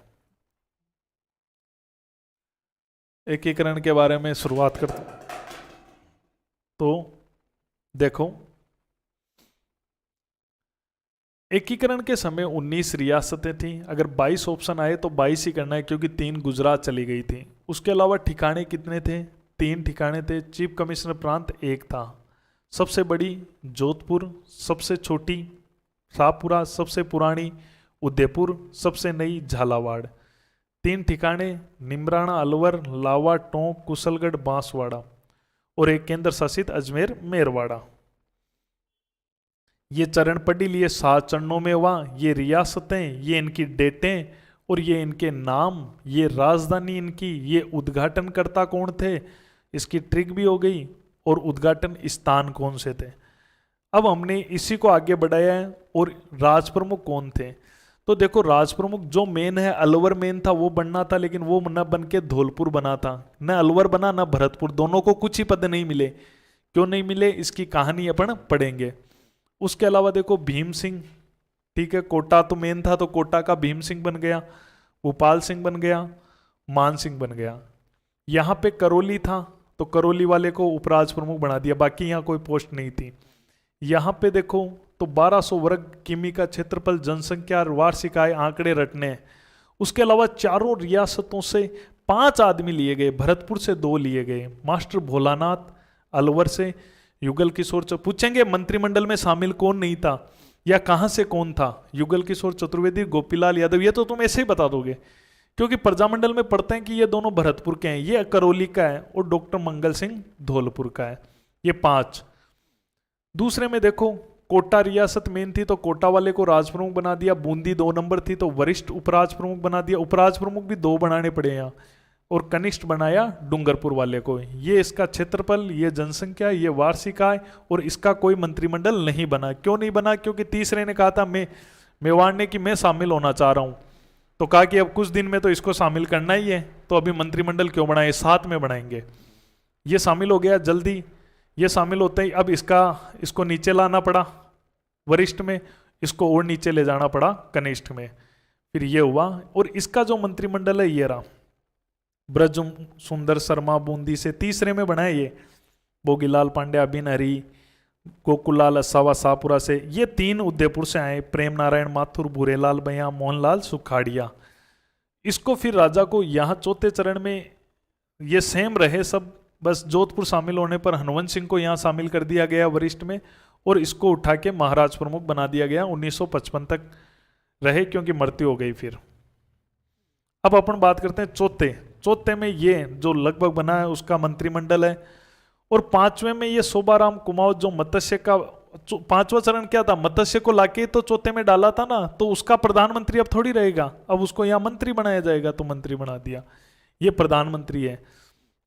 एकीकरण के बारे में शुरुआत करता तो देखो एकीकरण के समय 19 रियासतें थी। अगर 22 ऑप्शन आए तो 22 ही करना है क्योंकि 3 गुजरात चली गई थी। उसके अलावा ठिकाने कितने थे? 3 ठिकाने थे। चीफ कमिश्नर प्रांत 1 था। सबसे बड़ी जोधपुर, सबसे छोटी शाहपुरा, सबसे पुरानी उदयपुर, सबसे नई झालावाड़। 3 ठिकाने निमराना, अलवर, लावा, टोंक, कुशलगढ़, बांसवाड़ा और एक केंद्र शासित अजमेर, मेरवाड़ा। ये चरण पढ़ी लिए 7 चरणों में हुआ। ये रियासतें, ये इनकी डेटें और ये इनके नाम, ये राजधानी इनकी, ये उद्घाटनकर्ता कौन थे, इसकी ट्रिक भी हो गई और उद्घाटन स्थान कौन से थे। अब हमने इसी को आगे बढ़ाया है। और राज प्रमुख कौन थे? तो देखो राज प्रमुख जो मेन है, अलवर मेन था, वो बनना था, लेकिन वो न बन के धौलपुर बना था। न अलवर बना न भरतपुर, दोनों को कुछ ही पद नहीं मिले। क्यों नहीं मिले इसकी कहानी अपन पढ़ेंगे। उसके अलावा देखो भीम सिंह, ठीक है, कोटा तो मेन था तो कोटा का भीम सिंह बन गया, भोपाल सिंह बन गया, मान सिंह बन गया। यहाँ पे करौली था तो करौली वाले को उपराज प्रमुख बना दिया, बाकी यहाँ कोई पोस्ट नहीं थी। यहाँ पे देखो तो 1200 वर्ग किमी का क्षेत्रफल, जनसंख्या, वार्षिक आय आंकड़े रटने हैं। उसके अलावा चारों रियासतों से 5 आदमी लिए गए, भरतपुर से 2 लिए गए, मास्टर भोलानाथ अलवर से, युगल किशोर पूछेंगे मंत्रिमंडल में शामिल कौन नहीं था या कहां से कौन था? युगल किशोर चतुर्वेदी, गोपीलाल यादव, ये तो तुम ऐसे ही बता दोगे क्योंकि प्रजामंडल में पढ़ते हैं कि ये दोनों भरतपुर के हैं, ये करौली का है और डॉक्टर मंगल सिंह धौलपुर का है। ये 5। दूसरे में देखो कोटा रियासत मेन थी तो कोटा वाले को राज प्रमुख बना दिया। बूंदी 2 नंबर थी तो वरिष्ठ उपराज प्रमुख बना दिया। उपराज प्रमुख भी 2 बनाने पड़े यहाँ। और कनिष्ठ बनाया डूंगरपुर वाले को। ये इसका क्षेत्रफल, ये जनसंख्या, ये वार्षिक आय, और इसका कोई मंत्रिमंडल नहीं बना। क्यों नहीं बना? क्योंकि तीसरे ने कहा था मेवाड़ ने कि मैं शामिल होना चाह रहा हूं, तो कहा कि अब कुछ दिन में तो इसको शामिल करना ही है, तो अभी मंत्रिमंडल क्यों बनाए, 7 में बनाएंगे। ये शामिल हो गया जल्दी। ये शामिल होते ही अब इसको नीचे लाना पड़ा वरिष्ठ में, इसको और नीचे ले जाना पड़ा कनिष्ठ में, फिर ये हुआ। और इसका जो मंत्रिमंडल है ये रहा। ब्रज सुंदर शर्मा बूंदी से तीसरे में बनाए, ये भोगीलाल पांड्या, बिन हरी, गोकुललाल असावा शाहपुरा से, ये 3 उदयपुर से आए, प्रेम नारायण माथुर, भूरेलाल भैया, मोहनलाल सुखाड़िया। इसको फिर राजा को यहाँ चौथे चरण में ये सेम रहे सब, बस जोधपुर शामिल होने पर हनुवंत सिंह को यहाँ शामिल कर दिया गया वरिष्ठ में, और इसको उठा के महाराज प्रमुख बना दिया गया। 1955 तक रहे क्योंकि मृत्यु हो गई फिर। अब अपन बात करते हैं चौथे में ये जो लगभग बना है उसका मंत्रिमंडल है। और 5वें में ये शोभाराम कुमावत जो मत्स्य का 5वां चरण क्या था, मत्स्य को लाके तो चौथे में डाला था ना, तो उसका प्रधानमंत्री अब थोड़ी रहेगा, अब उसको यहाँ मंत्री बनाया जाएगा, तो मंत्री बना दिया। ये प्रधानमंत्री है।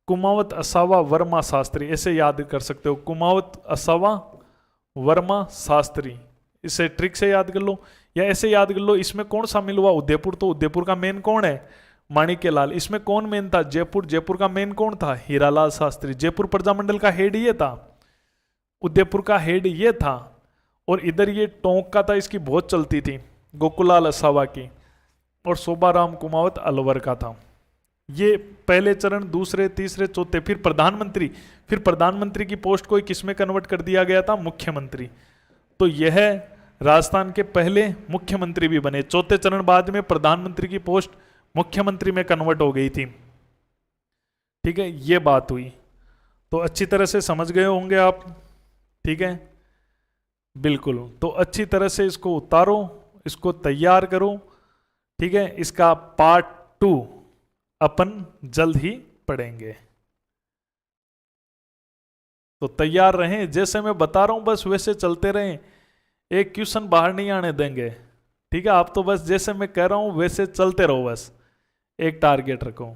कुमावत असावा वर्मा शास्त्री, ऐसे याद कर सकते हो, कुमावत असावा वर्मा शास्त्री, इसे ट्रिक से याद कर लो या ऐसे याद कर लो। इसमें कौन शामिल हुआ? उदयपुर। तो उदयपुर का मेन कौन है? माणिक्यलाल। इसमें कौन मेन था? जयपुर। जयपुर का मेन कौन था? हीरालाल शास्त्री। जयपुर प्रजामंडल का हेड ये था, उदयपुर का हेड ये था। और इधर ये टोंक का था, इसकी बहुत चलती थी, गोकुलाल असावा की। और शोभाराम कुमावत अलवर का था। ये पहले चरण, दूसरे, तीसरे, चौथे। फिर प्रधानमंत्री, फिर प्रधानमंत्री की पोस्ट को किस में कन्वर्ट कर दिया गया था? मुख्यमंत्री। तो यह राजस्थान के पहले मुख्यमंत्री भी बने। चौथे चरण बाद में प्रधानमंत्री की पोस्ट मुख्यमंत्री में कन्वर्ट हो गई थी। ठीक है, ये बात हुई। तो अच्छी तरह से समझ गए होंगे आप। ठीक है, बिल्कुल। तो अच्छी तरह से इसको उतारो, इसको तैयार करो। ठीक है, इसका पार्ट 2 अपन जल्द ही पढ़ेंगे। तो तैयार रहें, जैसे मैं बता रहा हूं बस वैसे चलते रहें, एक क्वेश्चन बाहर नहीं आने देंगे। ठीक है, आप तो बस जैसे मैं कह रहा हूं वैसे चलते रहो, बस एक टारगेट रखो।